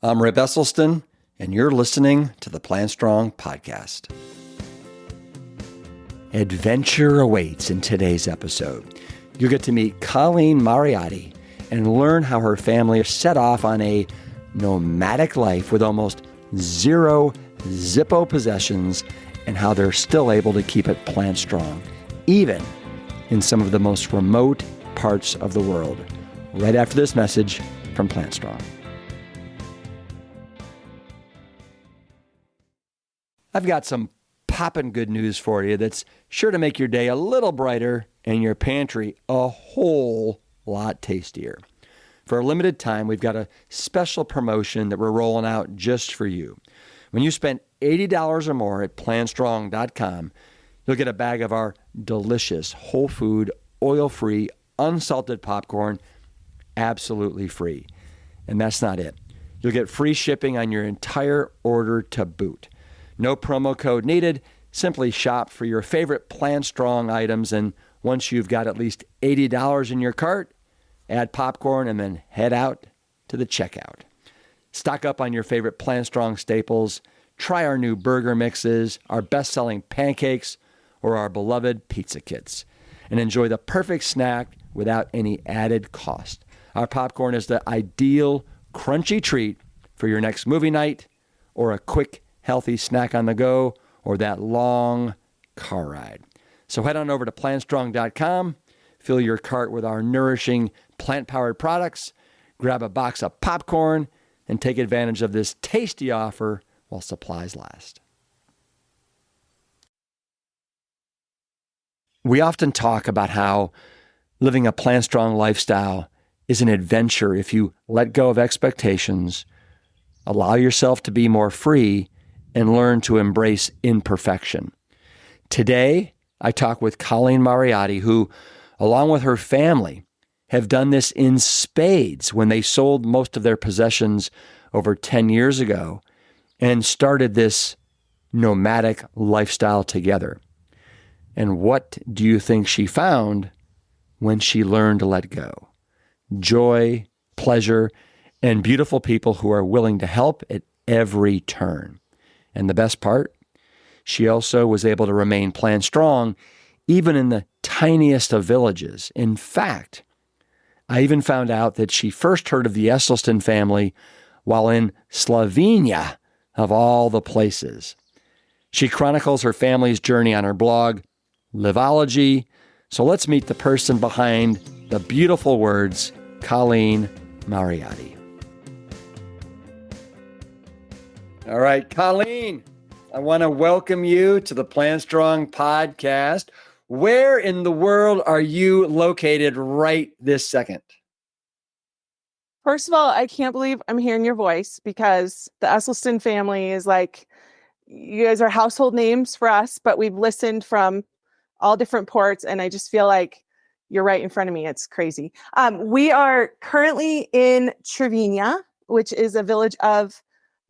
I'm Rip Esselstyn, and you're listening to the Plantstrong podcast. Adventure awaits in today's episode. You'll get to meet Colleen Mariotti and learn how her family set off on a nomadic life with almost zero Zippo possessions and how they're still able to keep it plant strong, even in some of the most remote parts of the world. Right after this message from Plantstrong. I've got some poppin' good news for you that's sure to make your day a little brighter and your pantry a whole lot tastier. For a limited time, we've got a special promotion that we're rolling out just for you. When you spend $80 or more at plantstrong.com, you'll get a bag of our delicious, whole food, oil-free, unsalted popcorn absolutely free. And that's not it. You'll get free shipping on your entire order to boot. No promo code needed. Simply shop for your favorite Plantstrong items, and once you've got at least $80 in your cart, add popcorn and then head out to the checkout. Stock up on your favorite Plantstrong staples. Try our new burger mixes, our best-selling pancakes, or our beloved pizza kits, and enjoy the perfect snack without any added cost. Our popcorn is the ideal crunchy treat for your next movie night or a quick healthy snack on the go, or that long car ride. So head on over to plantstrong.com, fill your cart with our nourishing plant-powered products, grab a box of popcorn, and take advantage of this tasty offer while supplies last. We often talk about how living a Plantstrong lifestyle is an adventure if you let go of expectations, allow yourself to be more free, and learn to embrace imperfection. Today, I talk with Colleen Mariotti, who, along with her family, have done this in spades when they sold most of their possessions over 10 years ago and started this nomadic lifestyle together. And what do you think she found when she learned to let go? Joy, pleasure, and beautiful people who are willing to help at every turn. And the best part, she also was able to remain plant strong even in the tiniest of villages. In fact, I even found out that she first heard of the Esselstyn family while in Slovenia, of all the places. She chronicles her family's journey on her blog, Liveology. So let's meet the person behind the beautiful words, Colleen Mariotti. All right, Colleen, I want to welcome you to the Plantstrong podcast. Where in the world are you located right this second? First of all, I can't believe I'm hearing your voice because the Esselstyn family is like, you guys are household names for us, but we've listened from all different ports, and I just feel like you're right in front of me. It's crazy. We are currently in Slovenia, which is a village of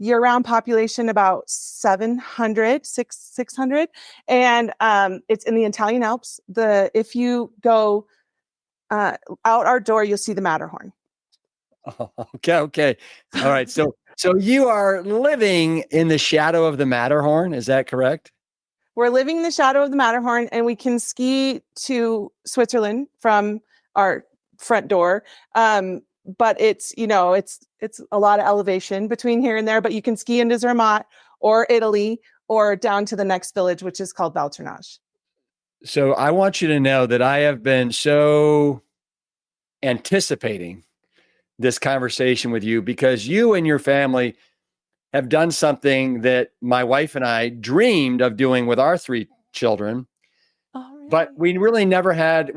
year-round population about 600, and it's in the Italian Alps. If you go out our door, you'll see the Matterhorn. Oh, okay. All right. So you are living in the shadow of the Matterhorn. Is that correct? We're living in the shadow of the Matterhorn, and we can ski to Switzerland from our front door. But it's a lot of elevation between here and there, but you can ski into Zermatt or Italy or down to the next village, which is called Balternage. So I want you to know that I have been so anticipating this conversation with you because you and your family have done something that my wife and I dreamed of doing with our 3 children. Oh, really? But we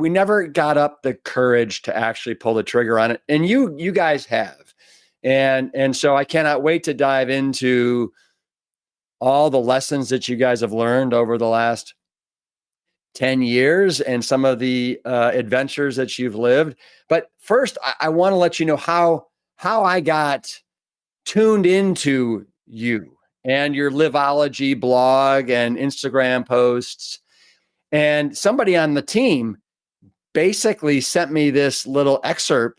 never got up the courage to actually pull the trigger on it. And you guys have. And so I cannot wait to dive into all the lessons that you guys have learned over the last 10 years and some of the adventures that you've lived. But first, I want to let you know how I got tuned into you and your Liveology blog and Instagram posts. And somebody on the team basically sent me this little excerpt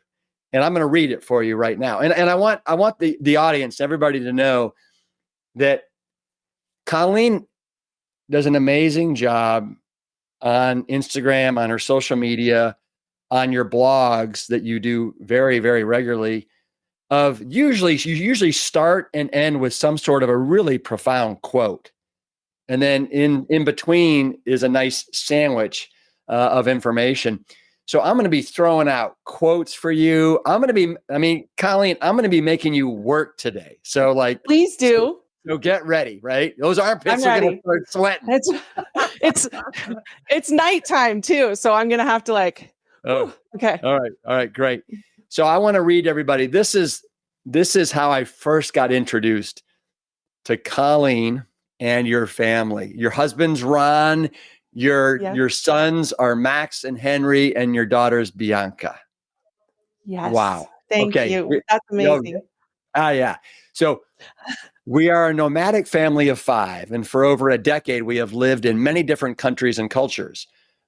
And I'm going to read it for you right now. And I want the audience, everybody to know that Colleen does an amazing job on Instagram, on her social media, on your blogs that you do very, very regularly. You usually start and end with some sort of a really profound quote. And then in between is a nice sandwich of information. So I'm going to be throwing out quotes for you. Colleen, I'm going to be making you work today. So please do. So get ready, right? Those armpits I'm are going ready. to start sweating. It's nighttime too. So I'm going to have to okay. All right, great. So I want to read everybody. This is how I first got introduced to Colleen and your family. Your husband's Ron, your sons are Max and Henry, and your daughter's Bianca. Yes. Wow. Thank you. That's amazing. Yeah. So we are a nomadic family of 5, and for over a decade, we have lived in many different countries and cultures.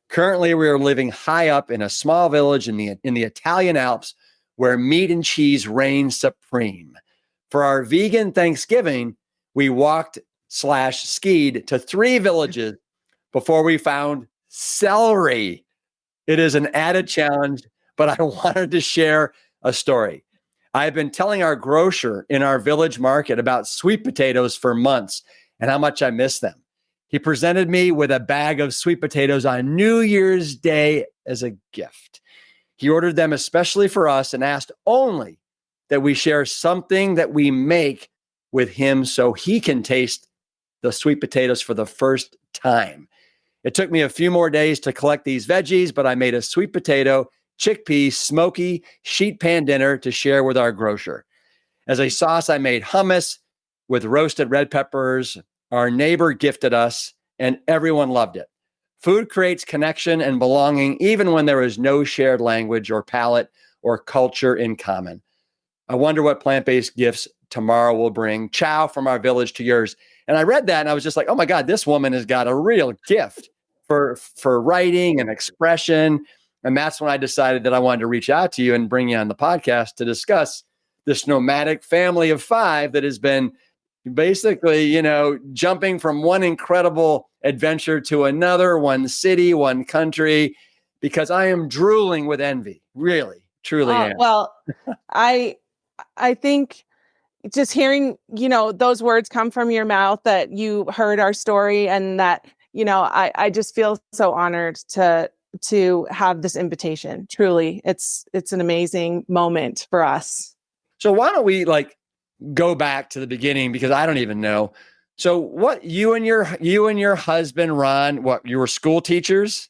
Currently, we are living high up in a small village in the Italian Alps where meat and cheese reign supreme. For our vegan Thanksgiving, we walked/skied to 3 villages before we found celery. It is an added challenge, but I wanted to share a story. I've been telling our grocer in our village market about sweet potatoes for months and how much I miss them. He presented me with a bag of sweet potatoes on New Year's Day as a gift. He ordered them especially for us and asked only that we share something that we make with him so he can taste the sweet potatoes for the first time. It took me a few more days to collect these veggies, but I made a sweet potato, chickpea, smoky sheet pan dinner to share with our grocer. As a sauce, I made hummus with roasted red peppers. Our neighbor gifted us, and everyone loved it. Food creates connection and belonging, even when there is no shared language or palate or culture in common. I wonder what plant-based gifts tomorrow will bring. Ciao from our village to yours. And I read that and I was just like, oh my God, this woman has got a real gift for writing and expression. And that's when I decided that I wanted to reach out to you and bring you on the podcast to discuss this nomadic family of 5 that has been basically, jumping from one incredible adventure to another, one city, one country, because I am drooling with envy. Really, truly am. Well, I think just hearing, those words come from your mouth, that you heard our story, and that, I just feel so honored to have this invitation. Truly, it's an amazing moment for us. So why don't we go back to the beginning, because I don't even know. So what, you and your husband, Ron, you were school teachers?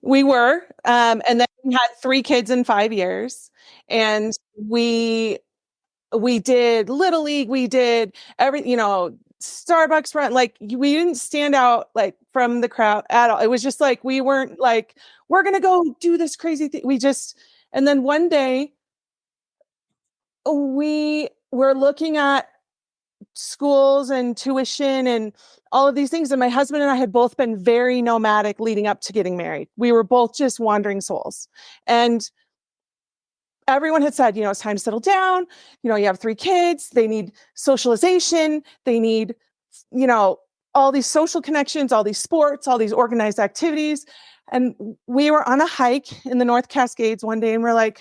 We were, and then we had 3 kids in 5 years, and we did Little League, we did Starbucks run. We didn't stand out from the crowd at all. It was just we weren't we're going to go do this crazy thing. And then one day we were looking at schools and tuition and all of these things. And my husband and I had both been very nomadic leading up to getting married. We were both just wandering souls. And everyone had said, it's time to settle down. You have 3 kids. They need socialization. They need, all these social connections, all these sports, all these organized activities. And we were on a hike in the North Cascades one day and we're like,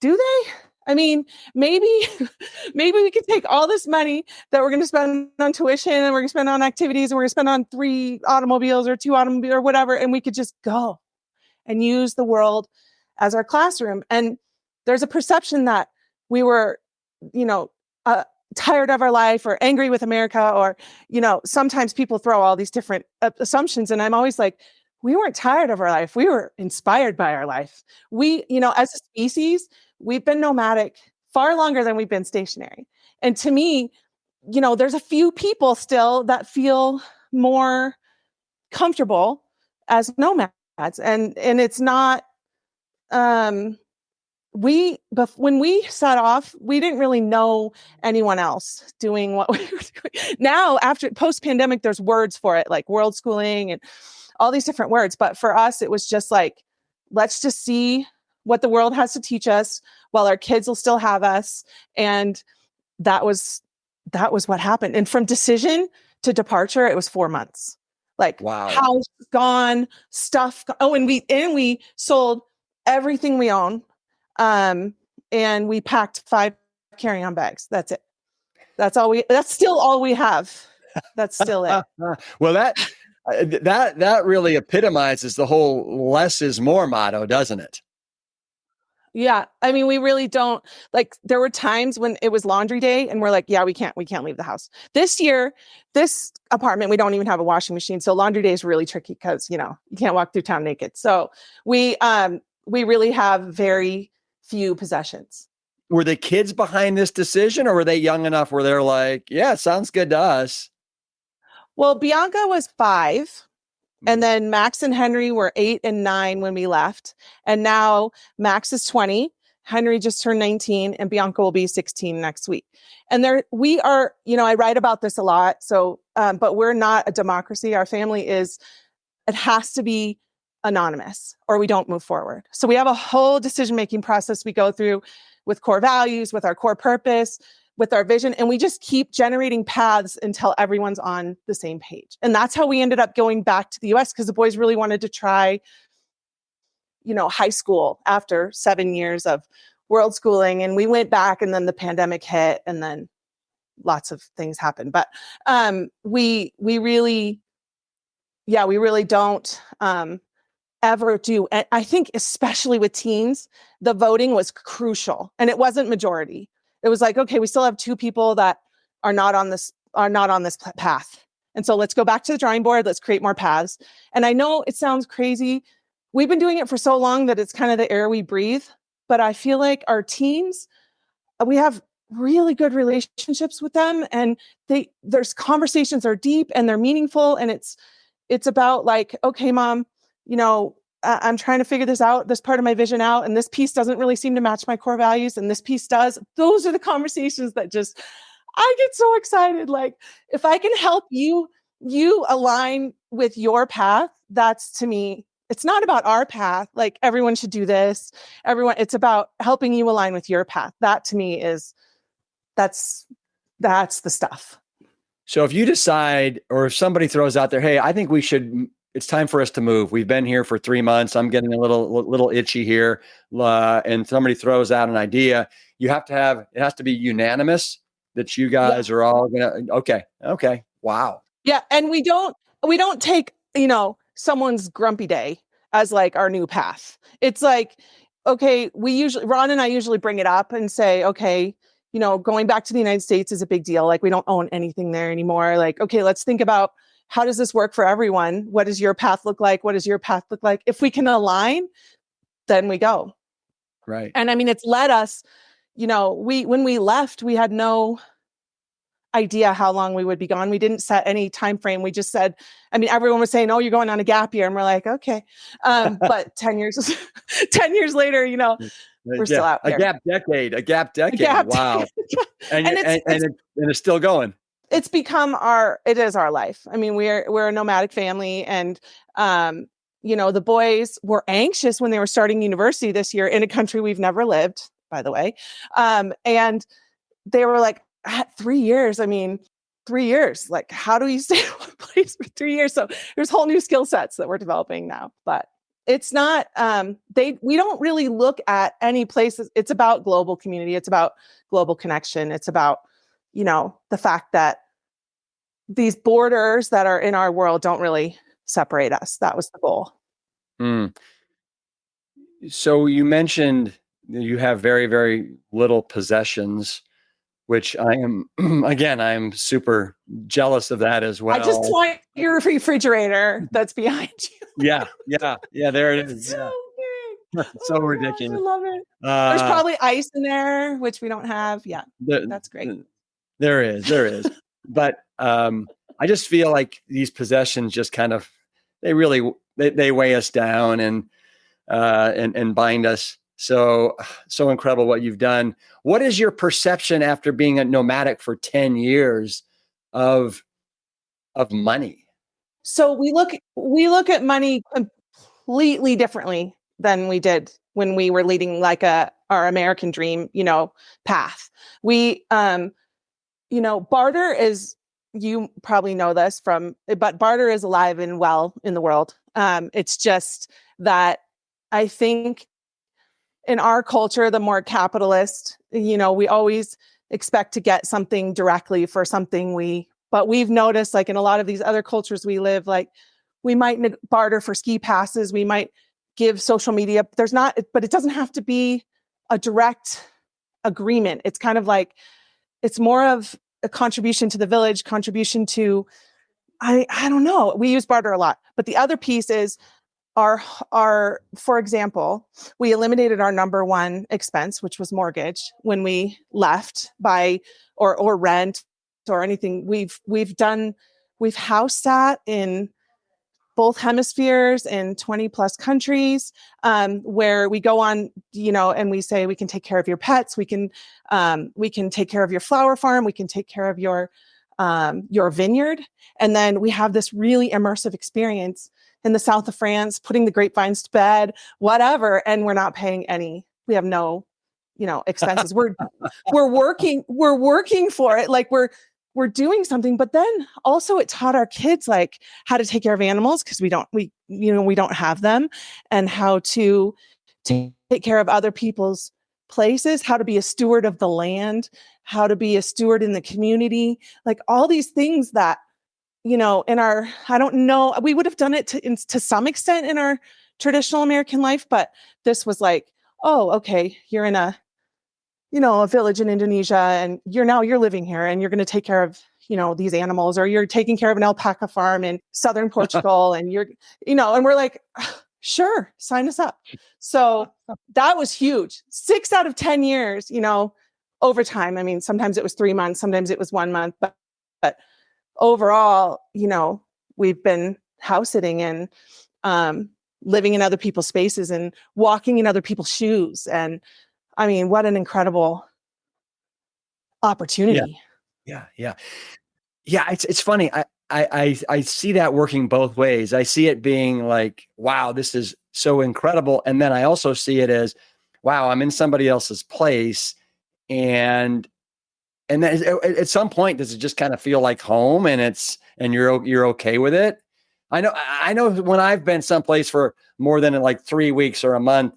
do they? I mean, maybe we could take all this money that we're going to spend on tuition and we're going to spend on activities and we're going to spend on 3 automobiles or 2 automobiles or whatever. And we could just go and use the world as our classroom. And there's a perception that we were, tired of our life or angry with America, or, sometimes people throw all these different assumptions. And I'm always like, we weren't tired of our life. We were inspired by our life. We, as a species, we've been nomadic far longer than we've been stationary. And to me, there's a few people still that feel more comfortable as nomads. And it's not, but when we set off, we didn't really know anyone else doing what we were doing. Now, after post-pandemic, there's words for it, like world schooling and all these different words. But for us, it was just let's just see what the world has to teach us. while our kids will still have us. And that was what happened. And from decision to departure, it was 4 months. Like, Wow. house gone, stuff. Oh, and we sold everything we own. And we packed 5 carry-on bags. That's it. That's still all we have. That's still it. Well, that really epitomizes the whole less is more motto, doesn't it? Yeah. I mean, we really don't, like, there were times when it was laundry day and we're like, yeah, we can't leave the house. This year, this apartment, we don't even have a washing machine. So laundry day is really tricky because, you can't walk through town naked. So we really have very few possessions. Were the kids behind this decision, or were they young enough where they're like, yeah, it sounds good to us? Well, Bianca was 5. And then Max and Henry were 8 and 9 when we left. And now Max is 20. Henry just turned 19 and Bianca will be 16 next week. And we are, I write about this a lot. So, but we're not a democracy. Our family it has to be anonymous or we don't move forward. So we have a whole decision-making process we go through with core values, with our core purpose, with our vision, and we just keep generating paths until everyone's on the same page. And that's how we ended up going back to the US, because the boys really wanted to try, high school after 7 years of world schooling. And we went back, and then the pandemic hit, and then lots of things happened. But we really don't ever do. And I think especially with teens, the voting was crucial, and it wasn't majority. It was like, okay, we still have 2 people that are not on this path. And so let's go back to the drawing board. Let's create more paths. And I know it sounds crazy. We've been doing it for so long that it's kind of the air we breathe. But I feel like our teens, we have really good relationships with them, and there's conversations are deep and they're meaningful. And it's about like, okay, Mom, I'm trying to figure this part of my vision out. And this piece doesn't really seem to match my core values. And this piece does. Those are the conversations that I get so excited. Like, if I can help you align with your path, that's, to me, it's not about our path. Like, everyone should do this. It's about helping you align with your path. That, to me, that's the stuff. So if you decide, or if somebody throws out there, hey, I think it's time for us to move. We've been here for 3 months. I'm getting a little itchy here. And somebody throws out an idea. It has to be unanimous that you guys are all okay. Wow. Yeah. And we don't take, someone's grumpy day as like our new path. It's like, okay, Ron and I usually bring it up and say, okay, going back to the United States is a big deal. Like, we don't own anything there anymore. Like, okay, let's think about, how does this work for everyone? What does your path look like? What does your path look like? If we can align, then we go. Right. And I mean, it's led us, when we left, we had no idea how long we would be gone. We didn't set any time frame. We just said, everyone was saying, oh, you're going on a gap year. And we're like, okay. But 10 years later, we're still out here. A gap decade. Wow. And it's still going. It's become it is our life. I mean, we're a nomadic family, and the boys were anxious when they were starting university this year in a country we've never lived, by the way. And they were like, 3 years. 3 years. Like, how do you stay in one place for 3 years? So there's whole new skill sets that we're developing now. But it's not, we don't really look at any places. It's about global community. It's about global connection. It's about, the fact that these borders that are in our world don't really separate us. That was the goal. So you mentioned you have very, very little possessions, which I am super jealous of that as well. I just want your refrigerator that's behind you. Yeah. There it is. So big. So ridiculous. Gosh, I love it. There's probably ice in there, which we don't have. Yeah, that's great. There is. But I just feel like these possessions just kind of, they weigh us down and bind us. So incredible what you've done. What is your perception after being a nomadic for 10 years of money? So we look at money completely differently than we did when we were leading like a our American dream, path. We, barter is, you probably know this but barter is alive and well in the world. It's just that I think in our culture, the more capitalist, we always expect to get something directly for something but we've noticed like in a lot of these other cultures we live, like we might barter for ski passes. We might give social media. But it doesn't have to be a direct agreement. It's kind of like, it's more of a contribution to the village, contribution to, I don't know. We use barter a lot, but the other piece is for example, we eliminated our number one expense, which was mortgage, when we left or rent or anything. We've house sat in both hemispheres in 20 plus countries, where we go on, and we say, we can take care of your pets. We can take care of your flower farm. We can take care of your vineyard. And then we have this really immersive experience in the south of France, putting the grapevines to bed, whatever. And we're not paying we have no, expenses. We're working for it. Like we're doing something, but then also it taught our kids like how to take care of animals, because we don't have them, and how to take care of other people's places, how to be a steward of the land, how to be a steward in the community, like all these things that, I don't know, we would have done it to some extent in our traditional American life, but this was like, oh, okay, you're in a village in Indonesia, and you're living here, and you're going to take care of, these animals, or you're taking care of an alpaca farm in southern Portugal, and and we're like, sure, sign us up. So that was huge. 6 out of 10 years, over time. I mean, sometimes it was 3 months, sometimes it was 1 month, but overall, we've been house sitting and living in other people's spaces and walking in other people's shoes. And I mean, what an incredible opportunity. Yeah. It's funny. I see that working both ways. I see it being like, wow, this is so incredible. And then I also see it as, wow, I'm in somebody else's place. And then at some point, does it just kind of feel like home, and you're okay with it? I know when I've been someplace for more than like 3 weeks or a month,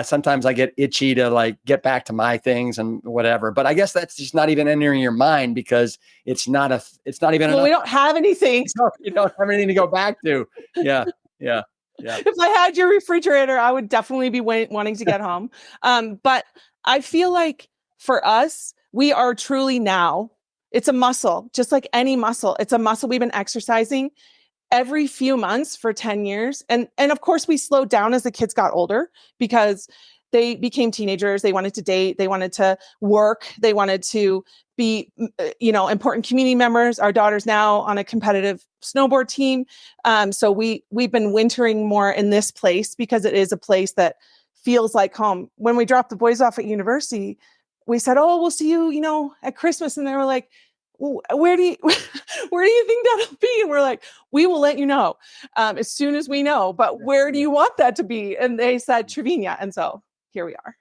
sometimes I get itchy to like get back to my things and whatever. But I guess that's just not even entering your mind, because it's not even enough. We don't have anything. You don't have anything to go back to. Yeah. If I had your refrigerator, I would definitely be wanting to get home. But I feel like for us, we are truly now, it's a muscle, just like any muscle. It's a muscle we've been exercising every few months for 10 years. And of course we slowed down as the kids got older, because they became teenagers. They wanted to date. They wanted to work. They wanted to be, important community members. Our daughter's now on a competitive snowboard team. So we've been wintering more in this place, because it is a place that feels like home. When we dropped the boys off at university, we said, oh, we'll see you, at Christmas. And they were like, well, where do you think that'll be? And we're like, we will let you know as soon as we know, but where do you want that to be? And they said Slovenia. And so here we are.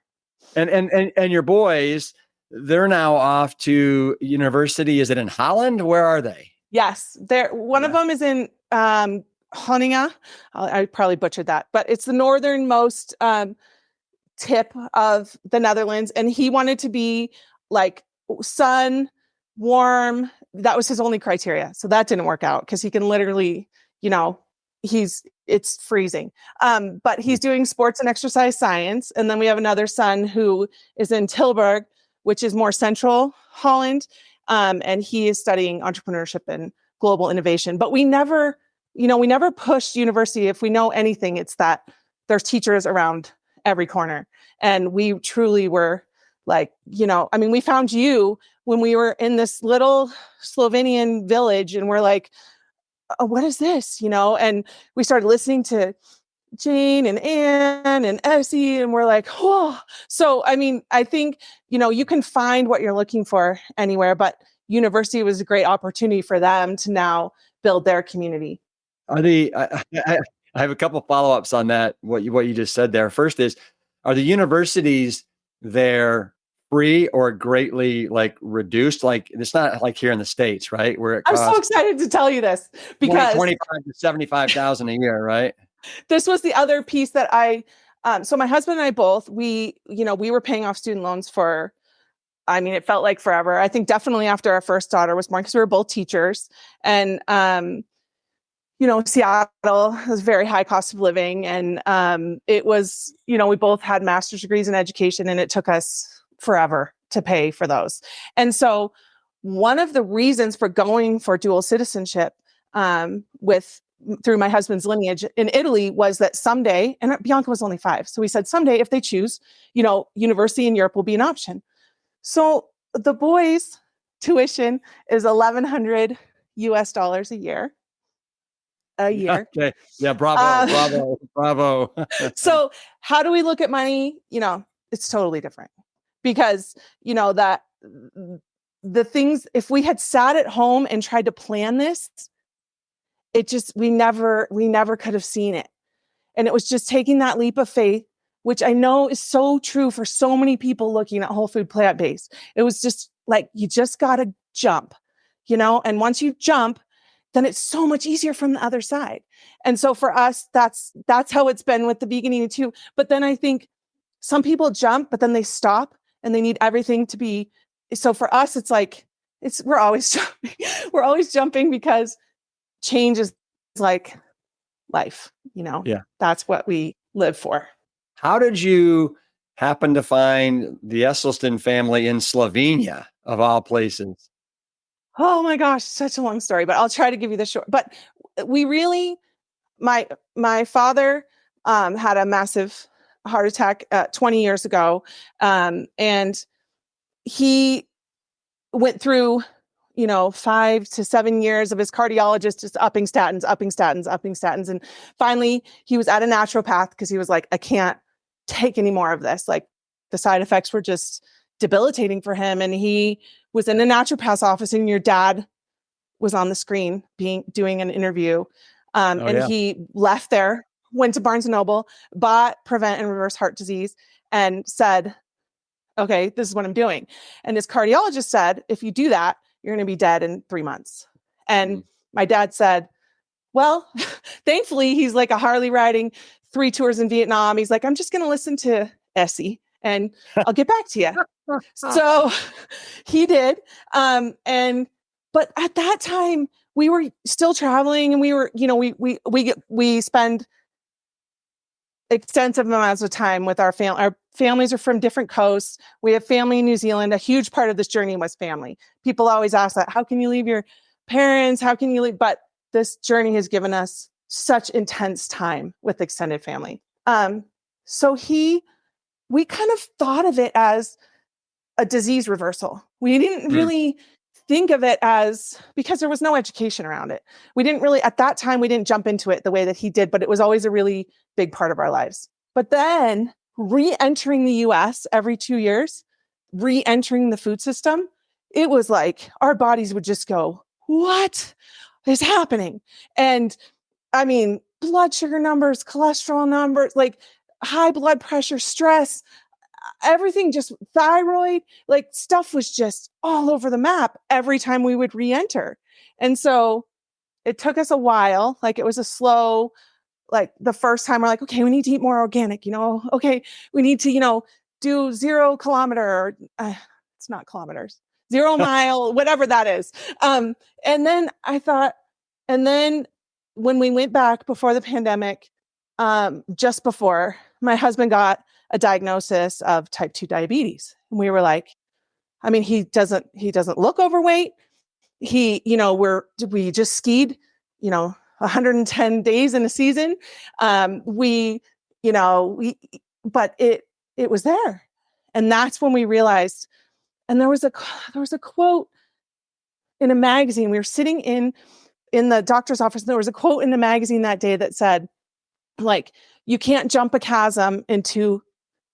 And your boys, they're now off to university. Is it in Holland? Where are they? Yes. One of them is in Groningen. I probably butchered that, but it's the northernmost tip of the Netherlands. And he wanted to be like sun, warm. That was his only criteria. So that didn't work out, because he can literally, it's freezing. But he's doing sports and exercise science. And then we have another son who is in Tilburg, which is more central Holland. And he is studying entrepreneurship and global innovation. But we never pushed university. If we know anything, it's that there's teachers around every corner. And we truly were like, we found you when we were in this little Slovenian village, and we're like, oh, what is this? And we started listening to Jane and Anne and Essie, and we're like, oh. So, I think, you can find what you're looking for anywhere, but university was a great opportunity for them to now build their community. I have a couple follow-ups on that, what you just said there. First is, are the universities they're free or greatly like reduced. Like it's not like here in the States, right? Where it I'm so costs excited to tell you this because 25 to 75,000 a year, right? this was the other piece that so my husband and I both, we were paying off student loans for, I mean, it felt like forever. I think definitely after our first daughter was born, because we were both teachers. And, Seattle has very high cost of living. And it was, we both had master's degrees in education, and it took us forever to pay for those. And so one of the reasons for going for dual citizenship through my husband's lineage in Italy was that someday, and Bianca was only 5. So we said someday if they choose, university in Europe will be an option. So the boys' tuition is $1,100 US a year. Okay. Yeah. Bravo. So how do we look at money? It's totally different because, that the things, if we had sat at home and tried to plan this, we never could have seen it. And it was just taking that leap of faith, which I know is so true for so many people looking at whole food plant-based. It was just like, you just got to jump, and once you jump, then it's so much easier from the other side. And so for us, that's how it's been with the vegan eating too. But then I think some people jump, but then they stop and they need everything to be. So for us, it's like, we're always jumping. We're always jumping because change is like life, Yeah. That's what we live for. How did you happen to find the Esselstyn family in Slovenia, of all places? Oh my gosh, such a long story, but I'll try to give you the short. But we really, my father had a massive heart attack 20 years ago, and he went through 5 to 7 years of his cardiologist just upping statins. And finally he was at a naturopath because he was like, I can't take any more of this. Like the side effects were just debilitating for him. And he was in a naturopath's office, and your dad was on the screen doing an interview. He left there, went to Barnes & Noble, bought Prevent and Reverse Heart Disease, and said, okay, this is what I'm doing. And his cardiologist said, if you do that, you're going to be dead in 3 months. And my dad said, well, thankfully he's like a Harley riding 3 tours in Vietnam. He's like, I'm just going to listen to Essie and I'll get back to you. So he did. But at that time we were still traveling, and we were, we spend extensive amounts of time with our family. Our families are from different coasts. We have family in New Zealand. A huge part of this journey was family. People always ask that, how can you leave your parents? How can you leave? But this journey has given us such intense time with extended family. So we kind of thought of it as a disease reversal. We didn't really think of it as, because there was no education around it. We didn't really, at that time, we didn't jump into it the way that he did, but it was always a really big part of our lives. But then re-entering the US every 2 years, re-entering the food system, it was like our bodies would just go, what is happening? And I mean, blood sugar numbers, cholesterol numbers, like high blood pressure, stress, everything, just thyroid, like stuff was just all over the map every time we would re-enter. And so it took us a while. Like it was a slow, like the first time we're like, okay, we need to eat more organic, okay, we need to, do 0 kilometer, it's not kilometers, 0 mile, whatever that is. And then when we went back before the pandemic, just before, my husband got a diagnosis of type 2 diabetes. And we were like, I mean, he doesn't look overweight. We just skied, 110 days in a season. But it was there. And that's when we realized, and there was a quote in a magazine. We were sitting in the doctor's office, and there was a quote in the magazine that day that said, like, you can't jump a chasm in 2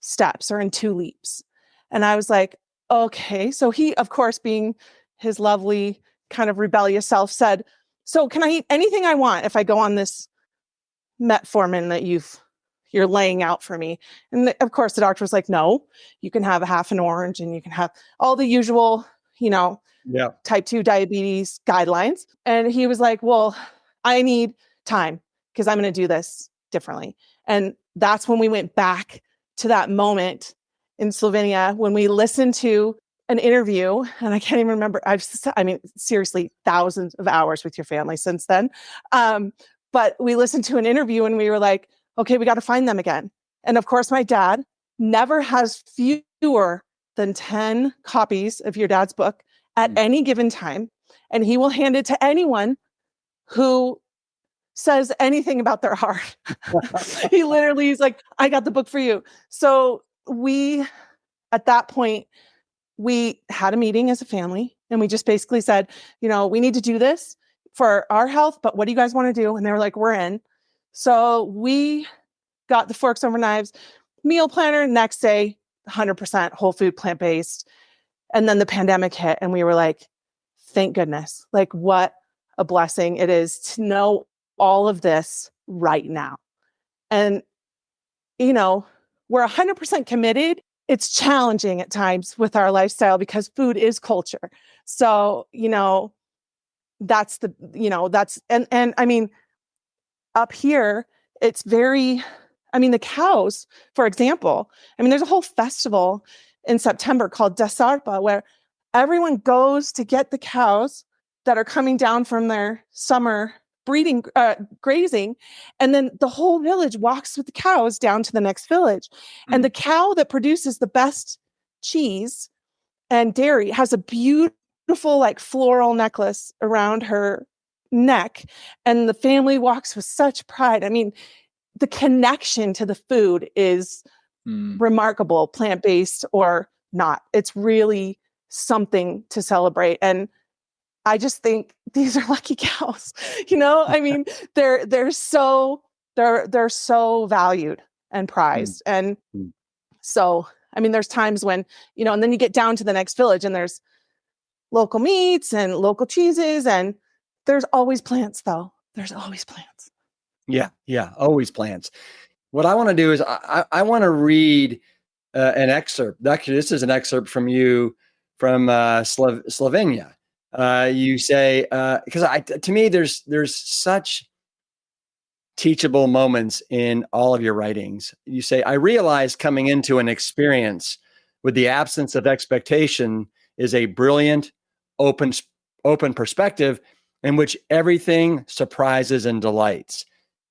steps or in 2 leaps. And I was like, okay. So he, of course, being his lovely kind of rebellious self, said, so can I eat anything I want if I go on this metformin that you've you're laying out for me. And of course, the doctor was like, no, you can have a half an orange and you can have all the usual, Yeah. type 2 diabetes guidelines. And he was like, well, I need time because I'm going to do this differently. And that's when we went back to that moment in Slovenia when we listened to an interview, and I can't even remember. Seriously, thousands of hours with your family since then. But we listened to an interview and we were like, okay, we got to find them again. And of course, my dad never has fewer than 10 copies of your dad's book at any given time. And he will hand it to anyone who says anything about their heart. He literally is like, I got the book for you. So at that point, we had a meeting as a family and we just basically said, we need to do this for our health, but what do you guys want to do? And they were like, we're in. So we got the forks over knives, meal planner, next day, 100% whole food, plant-based. And then the pandemic hit and we were like, thank goodness. Like what a blessing it is to know all of this right now. And, we're 100% committed. It's challenging at times with our lifestyle because food is culture. So, and I mean, up here, it's very, the cows, for example, there's a whole festival in September called Desarpa where everyone goes to get the cows that are coming down from their summer breeding, grazing. And then the whole village walks with the cows down to the next village. And the cow that produces the best cheese and dairy has a beautiful, like floral necklace around her neck. And the family walks with such pride. The connection to the food is remarkable, plant-based or not. It's really something to celebrate. And I just think these are lucky cows. They're so valued and prized. And so, there's times when, and then you get down to the next village and there's local meats and local cheeses, and there's always plants though. There's always plants. Yeah. Yeah. Always plants. What I want to do is I want to read an excerpt. Actually, this is an excerpt from you from Slovenia. You say, because to me, there's such teachable moments in all of your writings. You say, I realized coming into an experience with the absence of expectation is a brilliant, open perspective in which everything surprises and delights.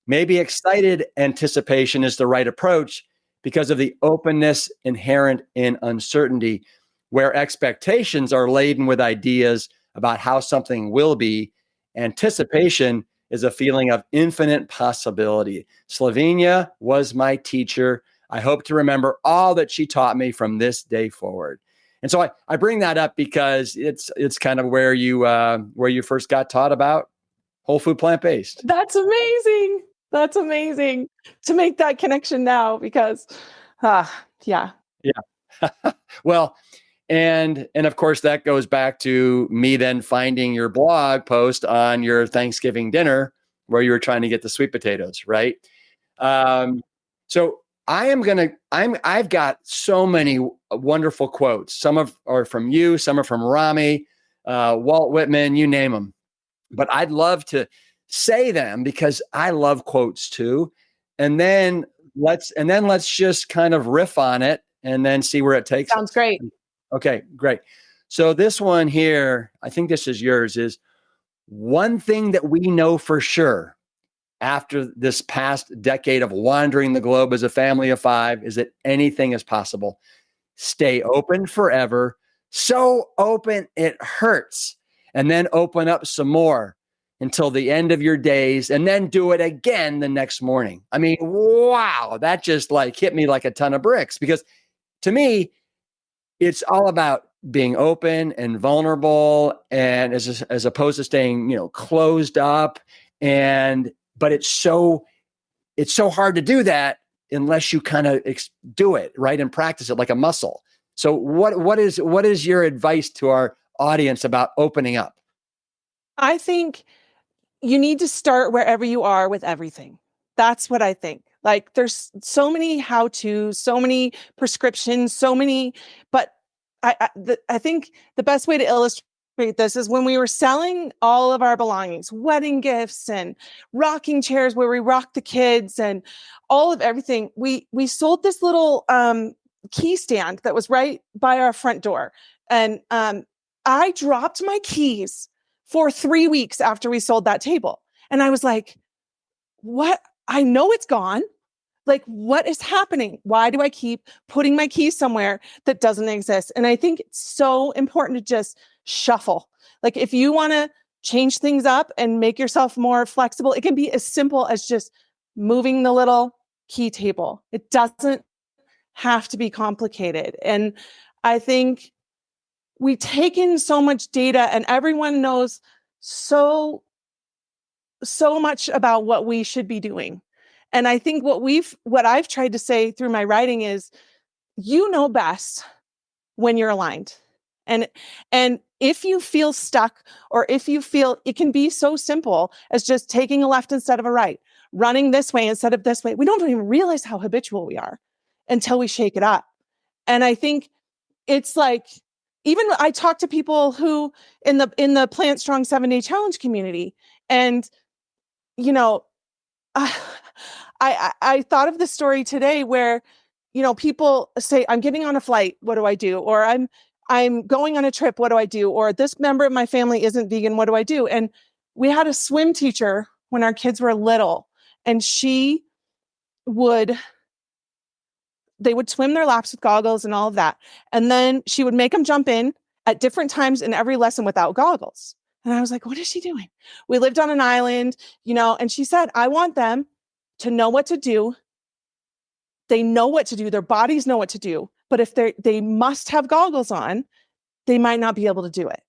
Maybe excited anticipation is the right approach because of the openness inherent in uncertainty, where expectations are laden with ideas about how something will be. Anticipation is a feeling of infinite possibility. Slovenia was my teacher. I hope to remember all that she taught me from this day forward. And so I bring that up because it's kind of where you first got taught about whole food plant-based. That's amazing. That's amazing to make that connection now because, yeah. Yeah. Well, and of course that goes back to me then finding your blog post on your Thanksgiving dinner where you were trying to get the sweet potatoes, right? So I've got so many wonderful quotes. Some are from you, some are from Rami, Walt Whitman, you name them. But I'd love to say them because I love quotes too. And then let's just kind of riff on it and then see where it takes us. Sounds great. Okay, great. So this one here, I think this is yours, is one thing that we know for sure after this past decade of wandering the globe as a family of 5 is that anything is possible. Stay open forever, so open it hurts, and then open up some more until the end of your days, and then do it again the next morning. Wow, that just hit me like a ton of bricks, because to me, it's all about being open and vulnerable, and as opposed to staying, closed up. But it's so hard to do that unless you kind of do it right and practice it like a muscle. So what is your advice to our audience about opening up? I think you need to start wherever you are with everything. That's what I think. Like there's so many how-tos, so many prescriptions, but I think the best way to illustrate this is when we were selling all of our belongings, wedding gifts and rocking chairs where we rocked the kids and all of everything. We sold this little key stand that was right by our front door. And I dropped my keys for 3 weeks after we sold that table. And I was like, what? I know it's gone. Like, what is happening? Why do I keep putting my keys somewhere that doesn't exist? And I think it's so important to just shuffle. Like, if you want to change things up and make yourself more flexible, it can be as simple as just moving the little key table. It doesn't have to be complicated. And I think we take in so much data and everyone knows so much about what we should be doing. And I think what I've tried to say through my writing is, you know best when you're aligned. And if you feel stuck, or if you feel, it can be so simple as just taking a left instead of a right, running this way instead of this way. We don't even realize how habitual we are until we shake it up. And I think it's like, even I talk to people who in the Plantstrong 7-day challenge community, and you know, I thought of this story today where, people say, I'm getting on a flight, what do I do? Or I'm going on a trip, what do I do? Or this member of my family isn't vegan, what do I do? And we had a swim teacher when our kids were little, and they would swim their laps with goggles and all of that. And then she would make them jump in at different times in every lesson without goggles. And I was like, what is she doing? We lived on an island, and she said, I want them to know what to do. They know what to do. Their bodies know what to do. But if they must have goggles on, they might not be able to do it.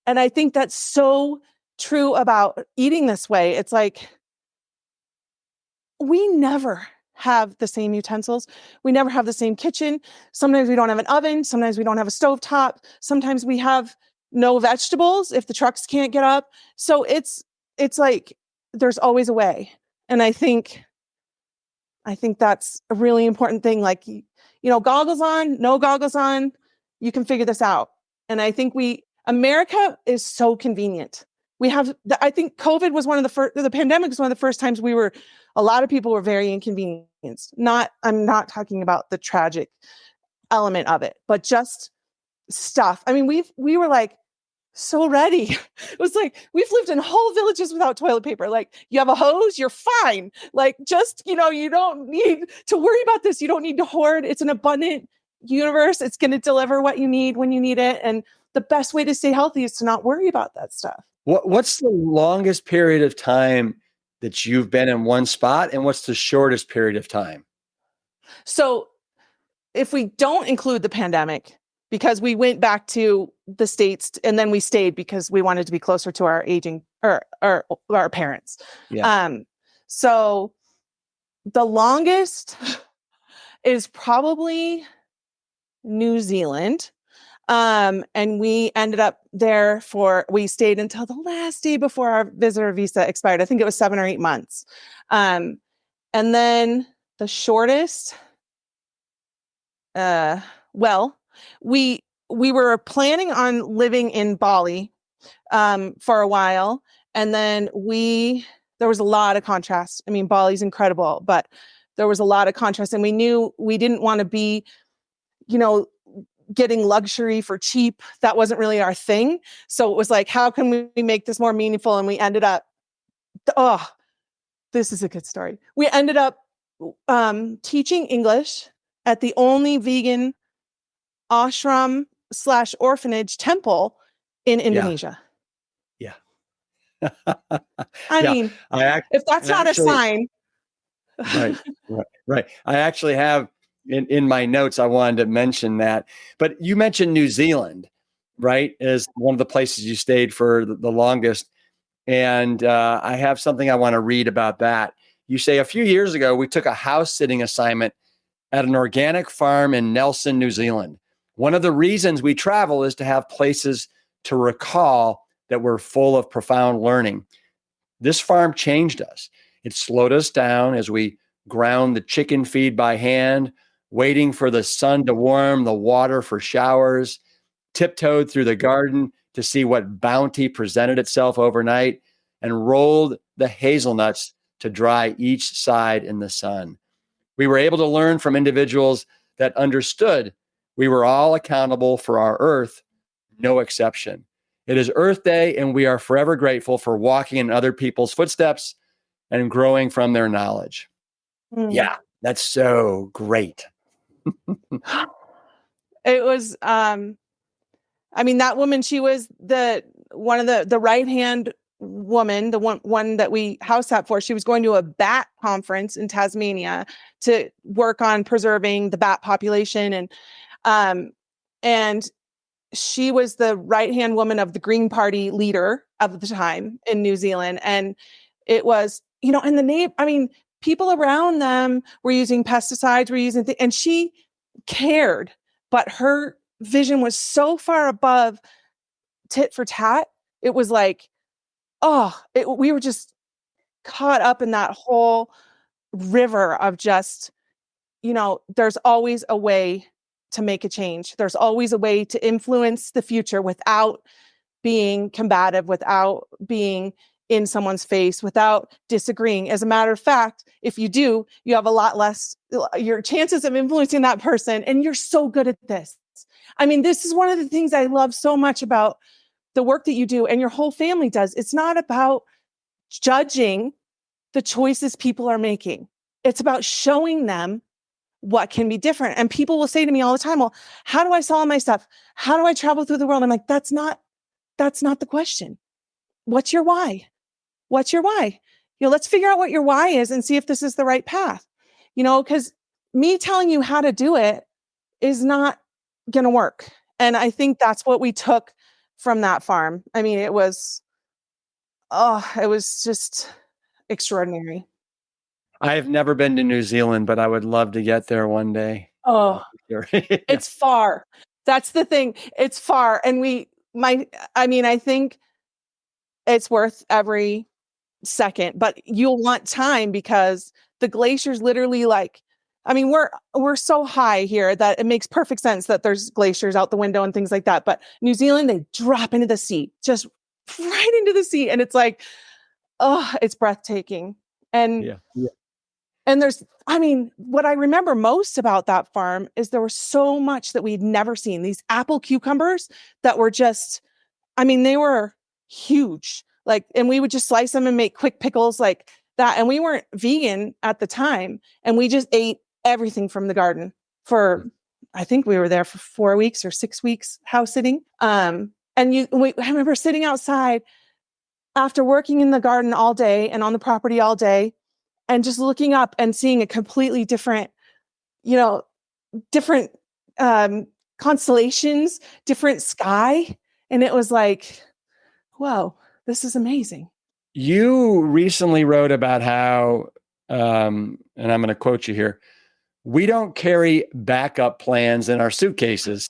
And I think that's so true about eating this way. It's like, we never have the same utensils. We never have the same kitchen. Sometimes we don't have an oven. Sometimes we don't have a stovetop. Sometimes we have no vegetables if the trucks can't get up. So it's like, there's always a way. And I think that's a really important thing. Like, goggles on, no goggles on, you can figure this out. And I think America is so convenient. I think COVID was the pandemic was one of the first times a lot of people were very inconvenienced. I'm not talking about the tragic element of it, but just stuff. I mean, we were like so ready. It was like, we've lived in whole villages without toilet paper. Like, you have a hose, you're fine. Like, just, you don't need to worry about this. You don't need to hoard. It's an abundant universe. It's going to deliver what you need when you need it. And the best way to stay healthy is to not worry about that stuff. What's the longest period of time that you've been in one spot, and what's the shortest period of time? So if we don't include the pandemic, because we went back to the States and then we stayed because we wanted to be closer to our aging or our parents. Yeah. So the longest is probably New Zealand. And we ended up there we stayed until the last day before our visitor visa expired. I think it was 7 or 8 months. And then the shortest, we were planning on living in Bali for a while, and then there was a lot of contrast. I mean, Bali's incredible, but there was a lot of contrast, and we knew we didn't want to be, getting luxury for cheap. That wasn't really our thing. So it was like, how can we make this more meaningful? And we ended up, this is a good story. We ended up teaching English at the only vegan ashram / orphanage temple in Indonesia. Yeah. I mean, if that's not a sign. Right. I actually have in my notes, I wanted to mention that, but you mentioned New Zealand, right, as one of the places you stayed for the longest. And I have something I want to read about that. You say, a few years ago, we took a house sitting assignment at an organic farm in Nelson, New Zealand. One of the reasons we travel is to have places to recall that we're full of profound learning. This farm changed us. It slowed us down as we ground the chicken feed by hand, waiting for the sun to warm the water for showers, tiptoed through the garden to see what bounty presented itself overnight, and rolled the hazelnuts to dry each side in the sun. We were able to learn from individuals that understood we were all accountable for our earth, no exception. It is Earth Day, and we are forever grateful for walking in other people's footsteps and growing from their knowledge. Yeah, that's so great. It was, I mean, that woman, she was one of the right-hand woman, the one that we house sat for. She was going to a bat conference in Tasmania to work on preserving the bat population. And she was the right-hand woman of the Green Party leader of the time in New Zealand. And it was, and the name, I mean, people around them were using pesticides, and she cared, but her vision was so far above tit for tat. It was like, we were just caught up in that whole river of just, there's always a way to make a change. There's always a way to influence the future without being combative, without being in someone's face, without disagreeing. As a matter of fact, if you do, you have a lot less, your chances of influencing that person. And you're so good at this. I mean, this is one of the things I love so much about the work that you do and your whole family does. It's not about judging the choices people are making. It's about showing them what can be different. And people will say to me all the time, well, how do I solve my stuff? How do I travel through the world? I'm like, that's not the question. What's your why? What's your why? Let's figure out what your why is and see if this is the right path. Because me telling you how to do it is not going to work. And I think that's what we took from that farm. I mean, it was just extraordinary. I have never been to New Zealand, but I would love to get there one day. Oh, it's far. That's the thing. It's far. And I think it's worth every second, but you'll want time because the glaciers literally we're so high here that it makes perfect sense that there's glaciers out the window and things like that. But New Zealand, they drop into the sea, just right into the sea. And it's like, it's breathtaking. And And what I remember most about that farm is there was so much that we'd never seen. These apple cucumbers that were just, they were huge. And we would just slice them and make quick pickles like that. And we weren't vegan at the time. And we just ate everything from the garden I think we were there for 4 weeks or 6 weeks house sitting. I remember sitting outside after working in the garden all day and on the property all day, and just looking up and seeing a completely different constellations, different sky. And it was like, whoa, this is amazing. You recently wrote about how, and I'm going to quote you here, we don't carry backup plans in our suitcases.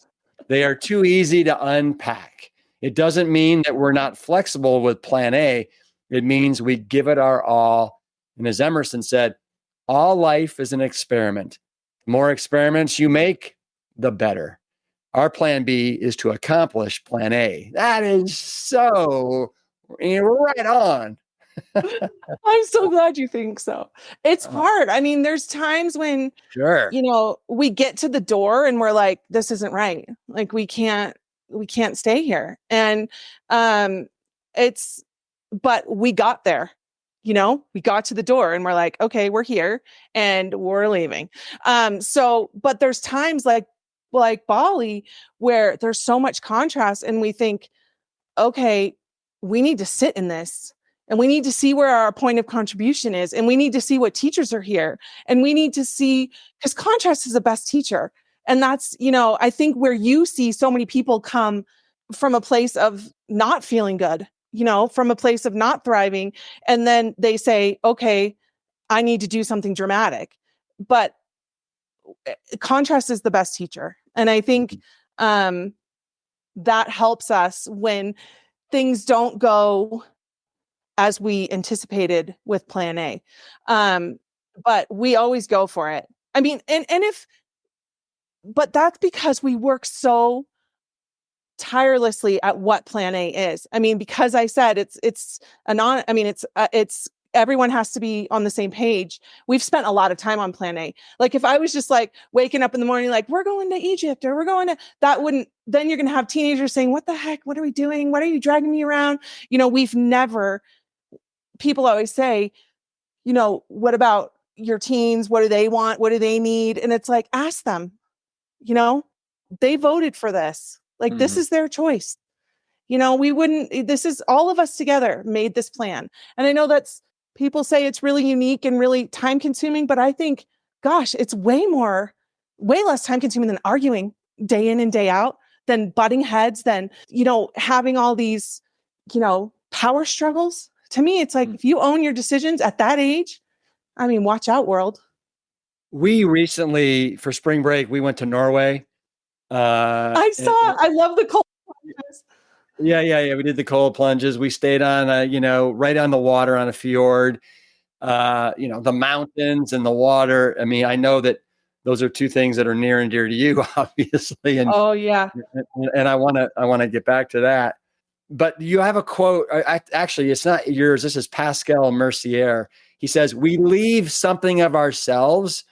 They are too easy to unpack. It doesn't mean that we're not flexible with plan A. It means we give it our all. And as Emerson said, all life is an experiment. The more experiments you make, the better. Our plan B is to accomplish plan A. That is so right on. I'm so glad you think so. It's hard. There's times when, we get to the door and we're like, this isn't right. Like we can't stay here. And but we got there. We got to the door and we're like, okay, we're here and we're leaving. But there's times like Bali where there's so much contrast and we think, okay, we need to sit in this and we need to see where our point of contribution is. And we need to see what teachers are here. And we need to see, because contrast is the best teacher. And that's, I think where you see so many people come from a place of not feeling good, from a place of not thriving. And then they say, okay, I need to do something dramatic. But contrast is the best teacher. And I think that helps us when things don't go as we anticipated with plan A. but we always go for it. I mean, but that's because we work so tirelessly at what plan A is. I mean, because I said it's everyone has to be on the same page. We've spent a lot of time on plan A. Like if I was just like waking up in the morning, like we're going to Egypt or we're going to, that wouldn't, then you're going to have teenagers saying, what the heck? What are we doing? What are you dragging me around? We've never, people always say, what about your teens? What do they want? What do they need? And it's like, ask them, they voted for this. Like, this is their choice. We wouldn't, this is all of us together made this plan. And I know people say it's really unique and really time consuming, but I think, gosh, it's way less time consuming than arguing day in and day out, than butting heads, than, having all these, power struggles. To me, it's like, if you own your decisions at that age, I mean, watch out, world. We recently, for spring break, we went to Norway. I love the cold plunges. Yeah. We did the cold plunges. We stayed on, right on the water on a fjord, the mountains and the water. I mean, I know that those are two things that are near and dear to you, obviously. And oh yeah. And I want to get back to that. But you have a quote. Actually, it's not yours. This is Pascal Mercier. He says, "We leave something of ourselves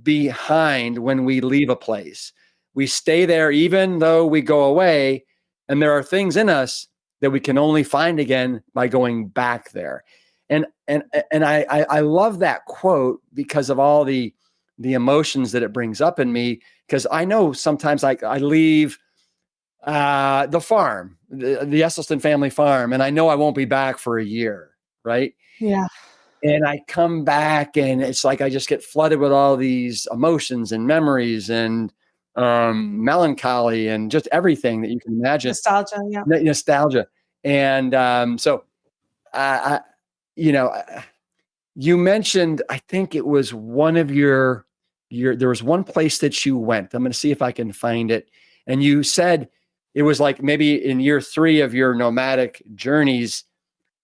behind when we leave a place. We stay there even though we go away, and there are things in us that we can only find again by going back there." And I love that quote because of all the emotions that it brings up in me. Because I know sometimes I leave the farm, the Esselstyn family farm, and I know I won't be back for a year, right? Yeah. And I come back and it's like I just get flooded with all these emotions and memories and melancholy and just everything that you can imagine. Nostalgia, yeah. Nostalgia. And so, you mentioned, I think it was one of there was one place that you went. I'm going to see if I can find it. And you said it was like maybe in year 3 of your nomadic journeys.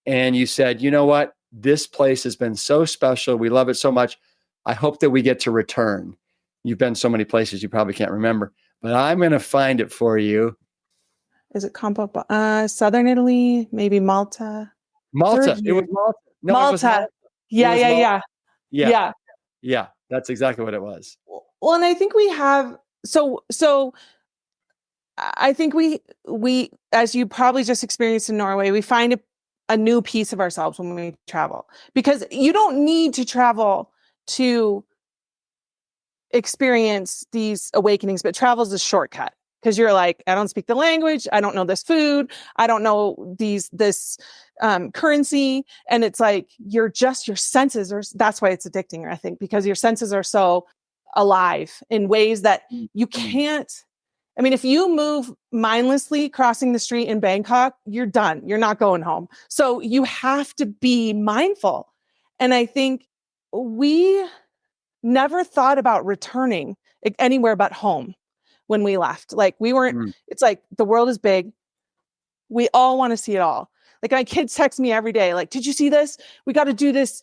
And you said, you know what? This place has been so special. We love it so much. I hope that we get to return. You've been so many places you probably can't remember, but I'm going to find it for you. Is it Campo? Southern Italy, maybe Malta. Malta. It was Malta. No, Malta. It was Malta. Yeah. Yeah. That's exactly what it was. Well, and I think we have, so I think we, as you probably just experienced in Norway, we find a new piece of ourselves when we travel, because you don't need to travel to experience these awakenings, but travel is a shortcut. Because you're like, I don't speak the language. I don't know this food. I don't know this currency. And it's like, your senses are, that's why it's addicting, I think, because your senses are so alive in ways that you can't. I mean, if you move mindlessly crossing the street in Bangkok, you're done. You're not going home. So you have to be mindful. And I think we never thought about returning anywhere but home. When we left, like we weren't, it's like the world is big. We all want to see it all. Like my kids text me every day, like, did you see this? We got to do this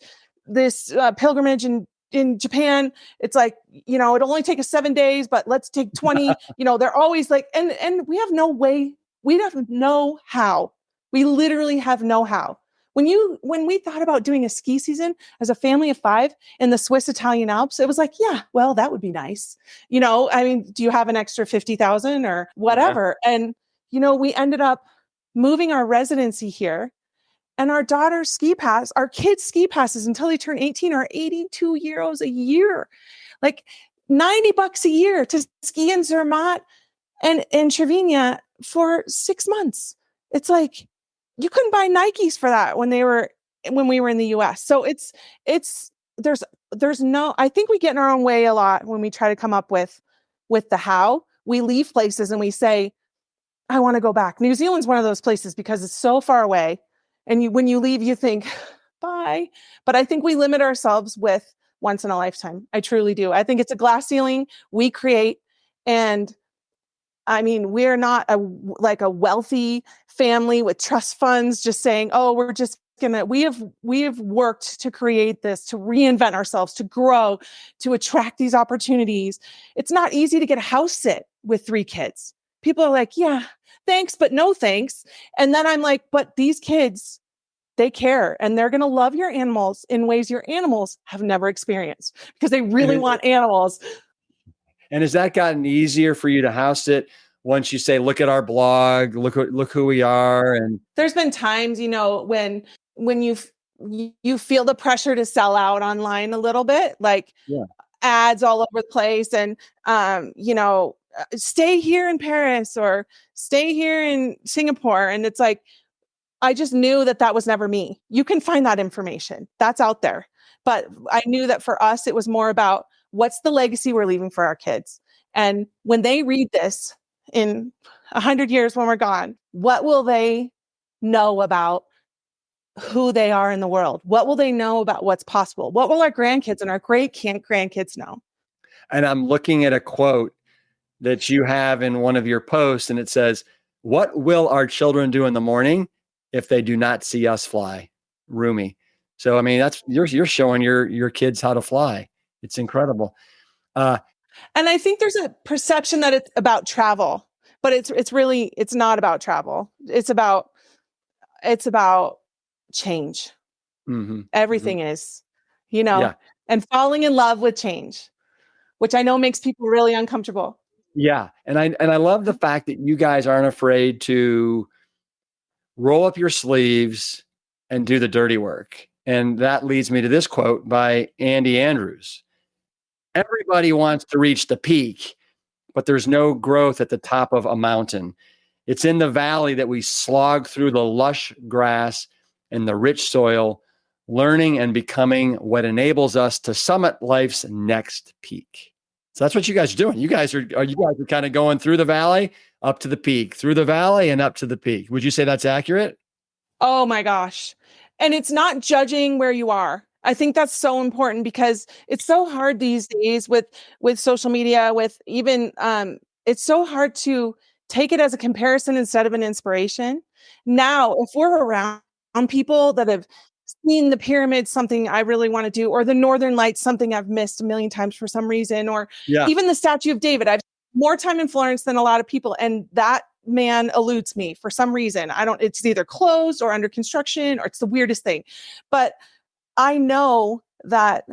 pilgrimage in Japan. It's like, it'll only take us 7 days, but let's take 20, they're always like, and we have no way. We don't know how. We literally have no how. When we thought about doing a ski season as a family of 5 in the Swiss Italian Alps, it was like, yeah, well, that would be nice. I mean, do you have an extra 50,000 or whatever? Yeah. And, we ended up moving our residency here, and our daughter's our kids' ski passes until they turn 18 are 82 euros a year, like $90 a year to ski in Zermatt and in Slovenia for 6 months. It's like, you couldn't buy Nikes for that when we were in the US. So there's no, I think we get in our own way a lot when we try to come up with the how. We leave places and we say, I want to go back. New Zealand's one of those places because it's so far away. And when you leave, you think, bye. But I think we limit ourselves with once in a lifetime. I truly do. I think it's a glass ceiling we create. And I mean, we're not a wealthy family with trust funds just saying, oh, we're just gonna we have worked to create this, to reinvent ourselves, to grow, to attract these opportunities. It's not easy to get a house sit with 3 kids. People are like, yeah, thanks, but no thanks. And then I'm like, but these kids, they care, and they're going to love your animals in ways your animals have never experienced because they really want animals. And has that gotten easier for you to house it once you say, look at our blog, look who we are? And there's been times, when you feel the pressure to sell out online a little bit, like ads all over the place, and stay here in Paris or stay here in Singapore. And it's like, I just knew that was never me. You can find that information. That's out there. But I knew that for us, it was more about what's the legacy we're leaving for our kids. And when they read this in 100 years when we're gone, what will they know about who they are in the world? What will they know about what's possible? What will our grandkids and our great-grandkids know? And I'm looking at a quote that you have in one of your posts, and it says, "What will our children do in the morning if they do not see us fly?" Rumi. So, I mean, that's you're showing your kids how to fly. It's incredible. And I think there's a perception that it's about travel, but it's not about travel. It's about change. Mm-hmm. Everything is, and falling in love with change, which I know makes people really uncomfortable. Yeah. And I love the fact that you guys aren't afraid to roll up your sleeves and do the dirty work. And that leads me to this quote by Andy Andrews. Everybody wants to reach the peak, but there's no growth at the top of a mountain. It's in the valley that we slog through the lush grass and the rich soil, learning and becoming what enables us to summit life's next peak. So that's what you guys are doing. You guys are kind of going through the valley, up to the peak, through the valley and up to the peak. Would you say that's accurate? Oh my gosh. And it's not judging where you are. I think that's so important because it's so hard these days with social media, with even it's so hard to take it as a comparison instead of an inspiration. Now, if we're around people that have seen the pyramids, something I really want to do, or the Northern Lights, something I've missed a million times for some reason, or even the Statue of David. I've more time in Florence than a lot of people, and that man eludes me for some reason. It's either closed or under construction, or it's the weirdest thing. But I know that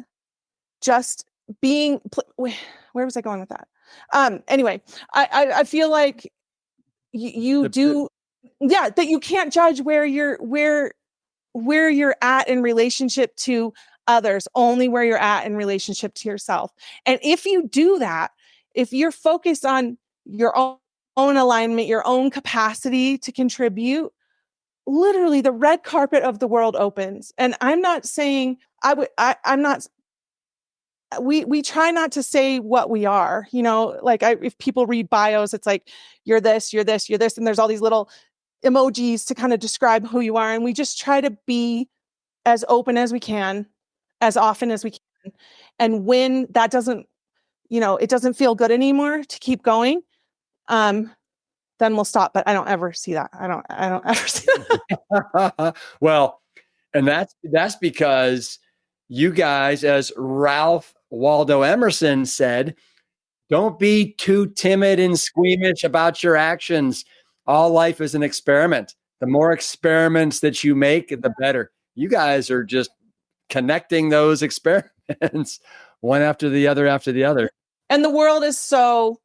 just being, where was I going with that? Anyway, I feel like that you can't judge where you're at in relationship to others, only where you're at in relationship to yourself. And if you do that, if you're focused on your own alignment, your own capacity to contribute, literally the red carpet of the world opens. And I'm not saying I'm not, we try not to say what we are, if people read bios, it's like, you're this, you're this, you're this. And there's all these little emojis to kind of describe who you are. And we just try to be as open as we can, as often as we can. And when that doesn't, it doesn't feel good anymore to keep going, then we'll stop. But I don't ever see that. I don't ever see that. Well, and that's because you guys, as Ralph Waldo Emerson said, don't be too timid and squeamish about your actions. All life is an experiment. The more experiments that you make, the better. You guys are just connecting those experiments one after the other after the other. And the world is so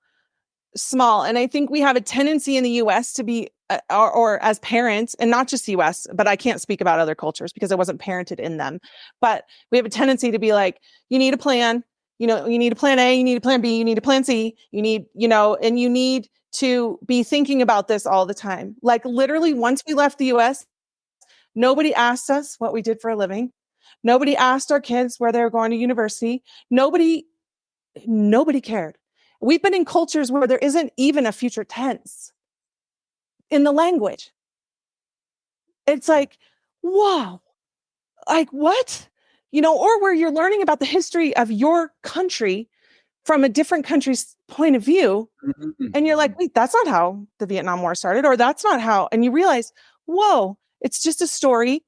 small. And I think we have a tendency in the US to be, or as parents, and not just US, but I can't speak about other cultures because I wasn't parented in them. But we have a tendency to be like, you need a plan, you need a plan A, you need a plan B, you need a plan C, you need to be thinking about this all the time. Like literally once we left the US, nobody asked us what we did for a living. Nobody asked our kids where they were going to university. Nobody cared. We've been in cultures where there isn't even a future tense in the language. It's like, wow, like what? Or where you're learning about the history of your country from a different country's point of view. And you're like, wait, that's not how the Vietnam War started, or that's not how. And you realize, whoa, it's just a story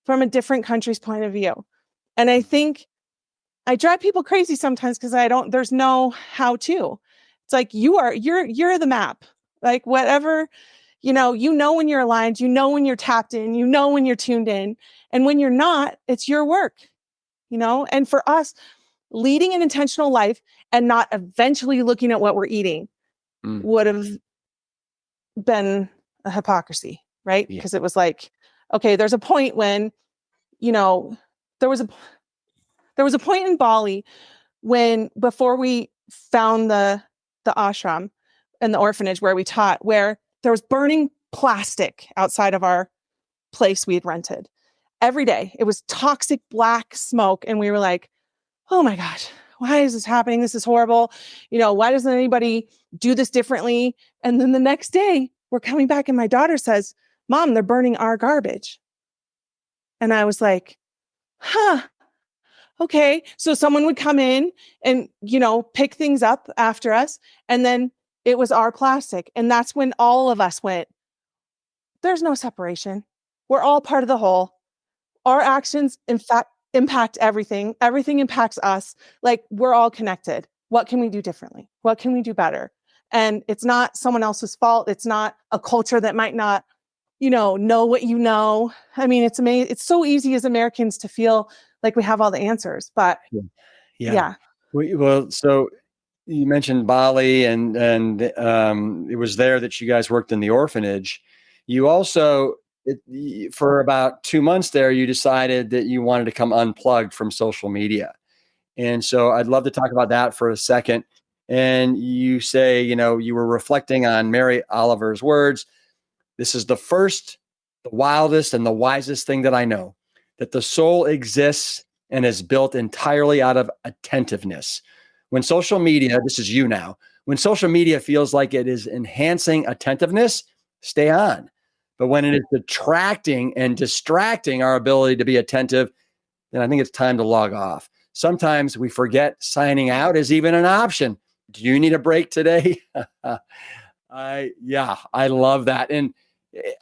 from a different country's point of view. And I think I drive people crazy sometimes because there's no how to. It's like you're the map. Like whatever, when you're aligned, when you're tapped in, when you're tuned in. And when you're not, it's your work, and for us, leading an intentional life and not eventually looking at what we're eating would have been a hypocrisy, right? Because it was like, okay, there's a point when, there was a point in Bali before we found the ashram and the orphanage where we taught, where there was burning plastic outside of our place we had rented every day. It was toxic black smoke. And we were like, oh my gosh, why is this happening? This is horrible. Why doesn't anybody do this differently? And then the next day we're coming back and my daughter says, Mom, they're burning our garbage. And I was like, huh, okay. So someone would come in and, pick things up after us. And then it was our plastic. And that's when all of us went, there's no separation. We're all part of the whole. Our actions, in fact, impact everything. Everything impacts us. Like we're all connected. What can we do differently? What can we do better? And it's not someone else's fault. It's not a culture that might not, know what you know. I mean, it's amazing. It's so easy as Americans to feel like we have all the answers, but yeah. Well, so you mentioned Bali and it was there that you guys worked in the orphanage. You also, for about 2 months there, you decided that you wanted to come unplugged from social media. And so I'd love to talk about that for a second. And you say, you were reflecting on Mary Oliver's words. This is the first, the wildest, and the wisest thing that I know, that the soul exists and is built entirely out of attentiveness. When social media, this is you now, when social media feels like it is enhancing attentiveness, stay on. But when it is detracting and distracting our ability to be attentive, then I think it's time to log off. Sometimes we forget signing out is even an option. Do you need a break today? I love that. And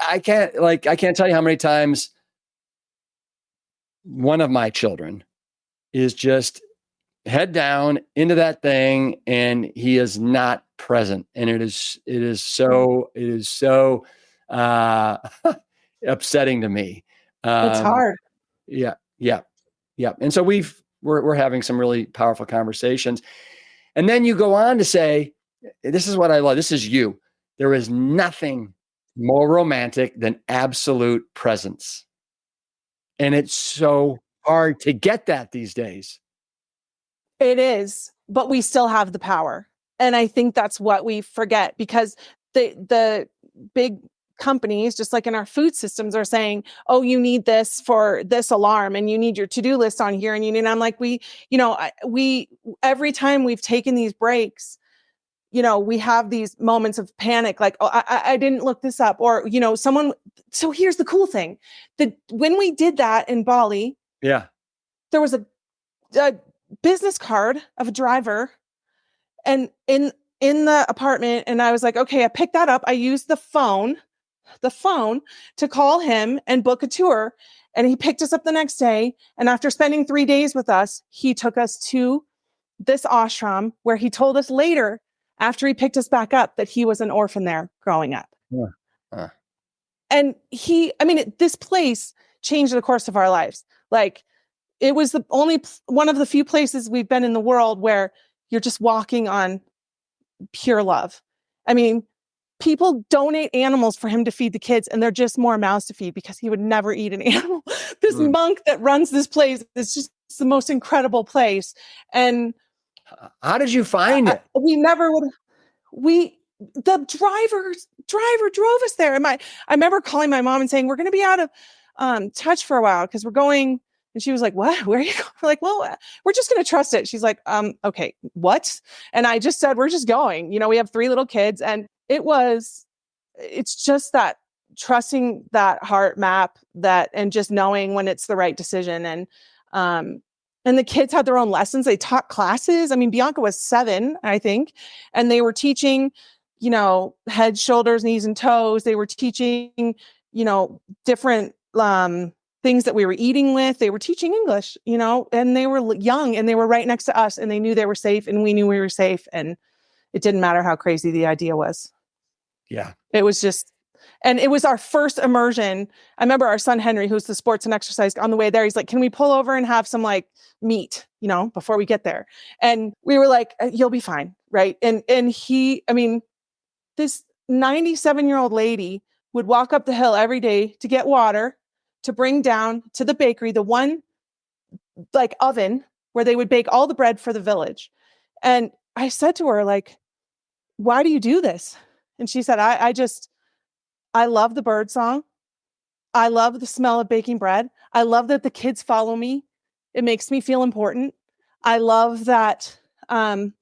I can't tell you how many times one of my children is just head down into that thing and he is not present. And it is so upsetting to me. It's hard. Yeah. And so we're having some really powerful conversations. And then you go on to say, this is what I love. This is you. There is nothing more romantic than absolute presence. And it's so hard to get that these days. It is, but we still have the power. And I think that's what we forget, because the big companies, just like in our food systems, are saying, oh, you need this for this alarm and you need your to-do list on here. And I'm like, we every time we've taken these breaks, we have these moments of panic, like, oh, I didn't look this up, or, so here's the cool thing, that when we did that in Bali, there was a business card of a driver and in the apartment. And I was like, okay, I picked that up. I used the phone to call him and book a tour. And he picked us up the next day. And after spending 3 days with us, he took us to this ashram where he told us later, after he picked us back up, that he was an orphan there growing up. And this place changed the course of our lives. Like, it was the only one of the few places we've been in the world where you're just walking on pure love. I mean, people donate animals for him to feed the kids, and they're just more mouths to feed because he would never eat an animal. This monk that runs this place is just the most incredible place. And how did you find it? We never would. The driver drove us there. And I remember calling my mom and saying, we're going to be out of touch for a while because we're going. And she was like, what? Where are you going? We're like, well, we're just going to trust it. She's like, okay, what? And I just said, we're just going. We have 3 little kids. And it's just that trusting that heart map, and just knowing when it's the right decision. And the kids had their own lessons. They taught classes. I mean, Bianca was 7, I think. And they were teaching, head, shoulders, knees, and toes. They were teaching, different things that we were eating with. They were teaching English, and they were young and they were right next to us and they knew they were safe and we knew we were safe. And it didn't matter how crazy the idea was. Yeah. It was just, and it was our first immersion. I remember our son, Henry, who's the sports and exercise, on the way there, he's like, can we pull over and have some meat, before we get there? And we were like, you'll be fine. Right. And this 97-year-old lady would walk up the hill every day to get water, to bring down to the bakery, the one oven where they would bake all the bread for the village. And I said to her, why do you do this? And she said, I love the bird song. I love the smell of baking bread. I love that the kids follow me. It makes me feel important. I love that I'm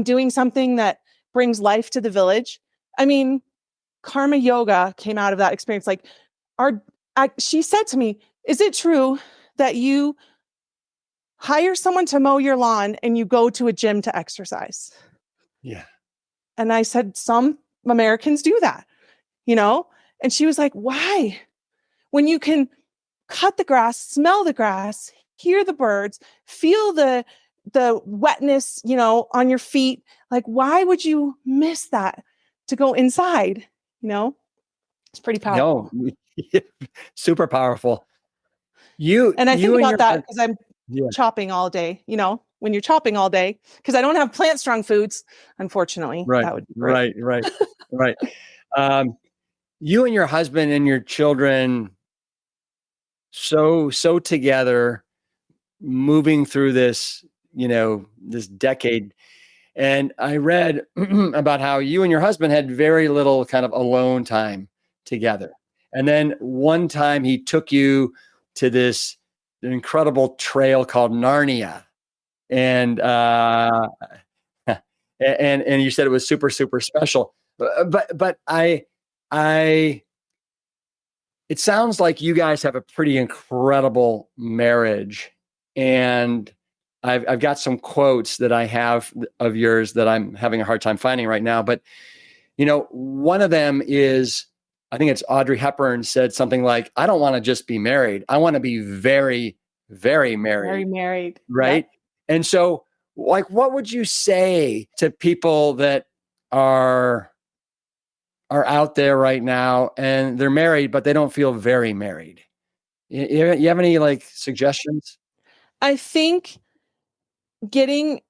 doing something that brings life to the village. I mean, karma yoga came out of that experience. She said to me, is it true that you hire someone to mow your lawn and you go to a gym to exercise? Yeah. And I said, some Americans do that, And she was like, why? When you can cut the grass, smell the grass, hear the birds, feel the wetness, on your feet. Why would you miss that to go inside? It's pretty powerful. No, super powerful. And I think about that because I'm Yeah. chopping all day, when you're chopping all day, because I don't have Plantstrong foods, unfortunately. Right, That would be great. right. You and your husband and your children so together, moving through this, this decade. And I read about how you and your husband had very little kind of alone time together. And then one time he took you to this incredible trail called Narnia. And and you said it was super, super special. But it sounds like you guys have a pretty incredible marriage. And I've got some quotes that I have of yours that I'm having a hard time finding right now. But, one of them is, I think it's Audrey Hepburn said something like, I don't want to just be married. I want to be very, very married. Very married. Right. Yep. And so, what would you say to people that are out there right now and they're married, but they don't feel very married? You have any suggestions? I think getting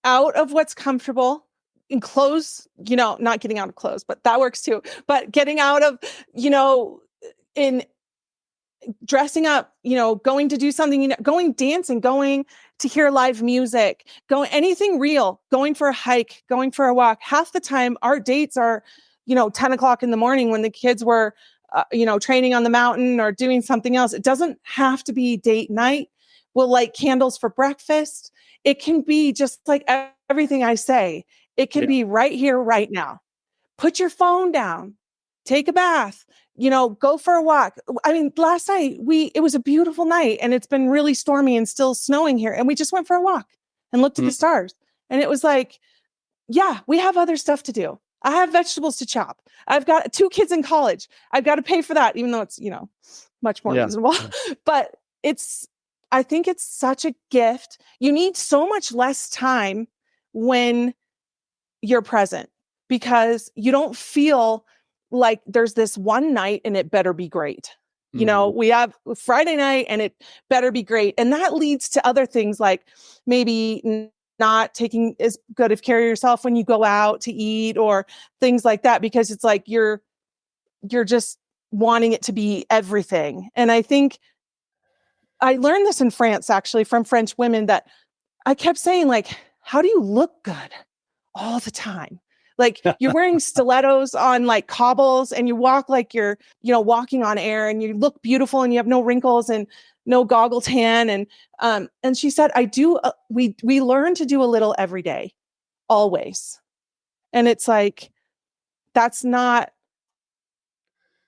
out of what's comfortable in clothes, not getting out of clothes, but that works too. But getting out of, in dressing up, going to do something, going dancing, going to hear live music, going anything real, going for a hike, going for a walk. Half the time our dates are, 10 o'clock in the morning when the kids were, training on the mountain or doing something else. It doesn't have to be date night. We'll light candles for breakfast. It can be just like everything I say. It can be right here, right now. Put your phone down, take a bath, go for a walk. I mean, last night it was a beautiful night and it's been really stormy and still snowing here. And we just went for a walk and looked at the stars. And it was like, yeah, we have other stuff to do. I have vegetables to chop. I've got 2 kids in college. I've got to pay for that, even though it's, much more reasonable. But I think it's such a gift. You need so much less time when you're present because you don't feel like there's this one night and it better be great. We have Friday night and it better be great. And that leads to other things like maybe not taking as good of care of yourself when you go out to eat or things like that, because it's like you're just wanting it to be everything. And I think I learned this in France, actually, from French women, that I kept saying, how do you look good all the time? You're wearing stilettos on cobbles and you walk like you're, walking on air and you look beautiful and you have no wrinkles and no goggle tan. And she said, we learn to do a little every day, always. And it's that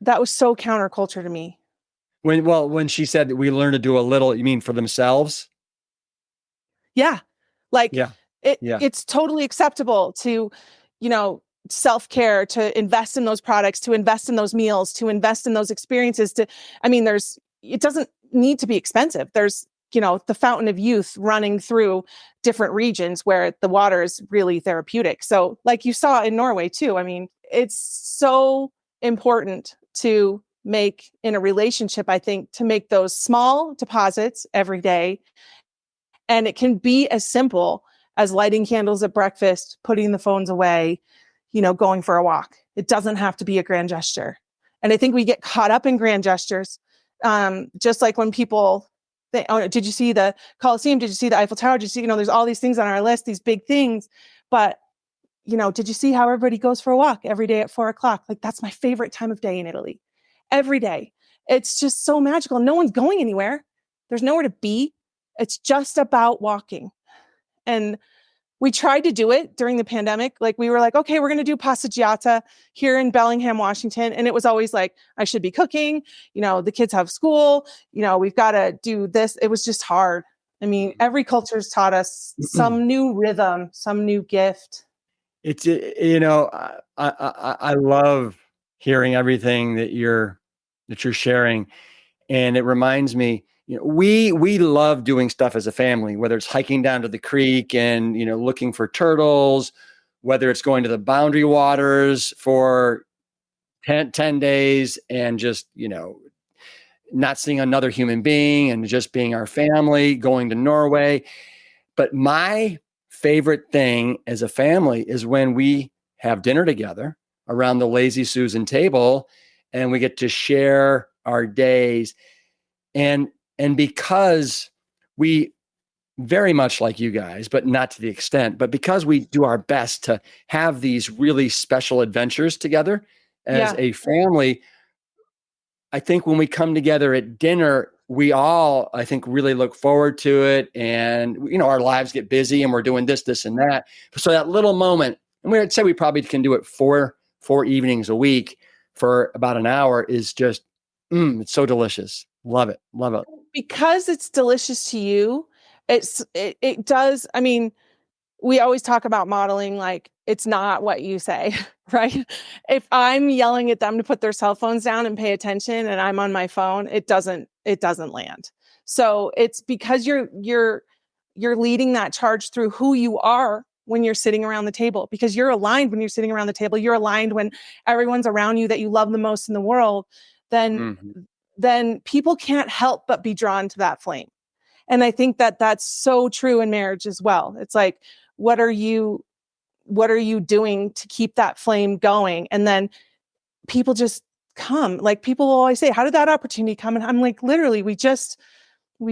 was so counterculture to me. When she said that we learn to do a little, you mean for themselves? Yeah. It's totally acceptable to, self-care, to invest in those products, to invest in those meals, to invest in those experiences, it doesn't need to be expensive. There's, the fountain of youth running through different regions where the water is really therapeutic. So like you saw in Norway too, I mean, it's so important to make in a relationship, I think, to make those small deposits every day. And it can be as simple as lighting candles at breakfast, putting the phones away, going for a walk. It doesn't have to be a grand gesture. And I think we get caught up in grand gestures. Just like when people think, oh, did you see the Colosseum? Did you see the Eiffel Tower? Did you see, there's all these things on our list, these big things. But, did you see how everybody goes for a walk every day at 4:00? Like, that's my favorite time of day in Italy. Every day. It's just so magical. No one's going anywhere. There's nowhere to be. It's just about walking. And we tried to do it during the pandemic. Like, we were like, okay, we're going to do passeggiata here in Bellingham, Washington. And it was always like, I should be cooking. The kids have school. We've got to do this. It was just hard. I mean, every culture's taught us some new rhythm, some new gift. It's, I love hearing everything that you're sharing. And it reminds me, we love doing stuff as a family, whether it's hiking down to the creek and, looking for turtles, whether it's going to the Boundary Waters for 10 days and just, not seeing another human being and just being our family, going to Norway. But my favorite thing as a family is when we have dinner together around the Lazy Susan table and we get to share our days. And because we very much like you guys, but not to the extent, but because we do our best to have these really special adventures together as a family, I think when we come together at dinner, we all, I think, really look forward to it. And, our lives get busy and we're doing this, and that. So that little moment, and we'd say we probably can do it four evenings a week for about an hour, is just, it's so delicious. Love it. Love it. Because it's delicious to you. It does. I mean, we always talk about modeling, like, it's not what you say, right? If I'm yelling at them to put their cell phones down and pay attention and I'm on my phone, it doesn't land. So it's because you're leading that charge through who you are when you're sitting around the table, because you're aligned when you're sitting around the table, you're aligned when everyone's around you that you love the most in the world, then people can't help but be drawn to that flame. And I think that that's so true in marriage as well. It's like, what are you doing to keep that flame going? And then people just come. Like, people will always say, how did that opportunity come? And I'm like, literally, we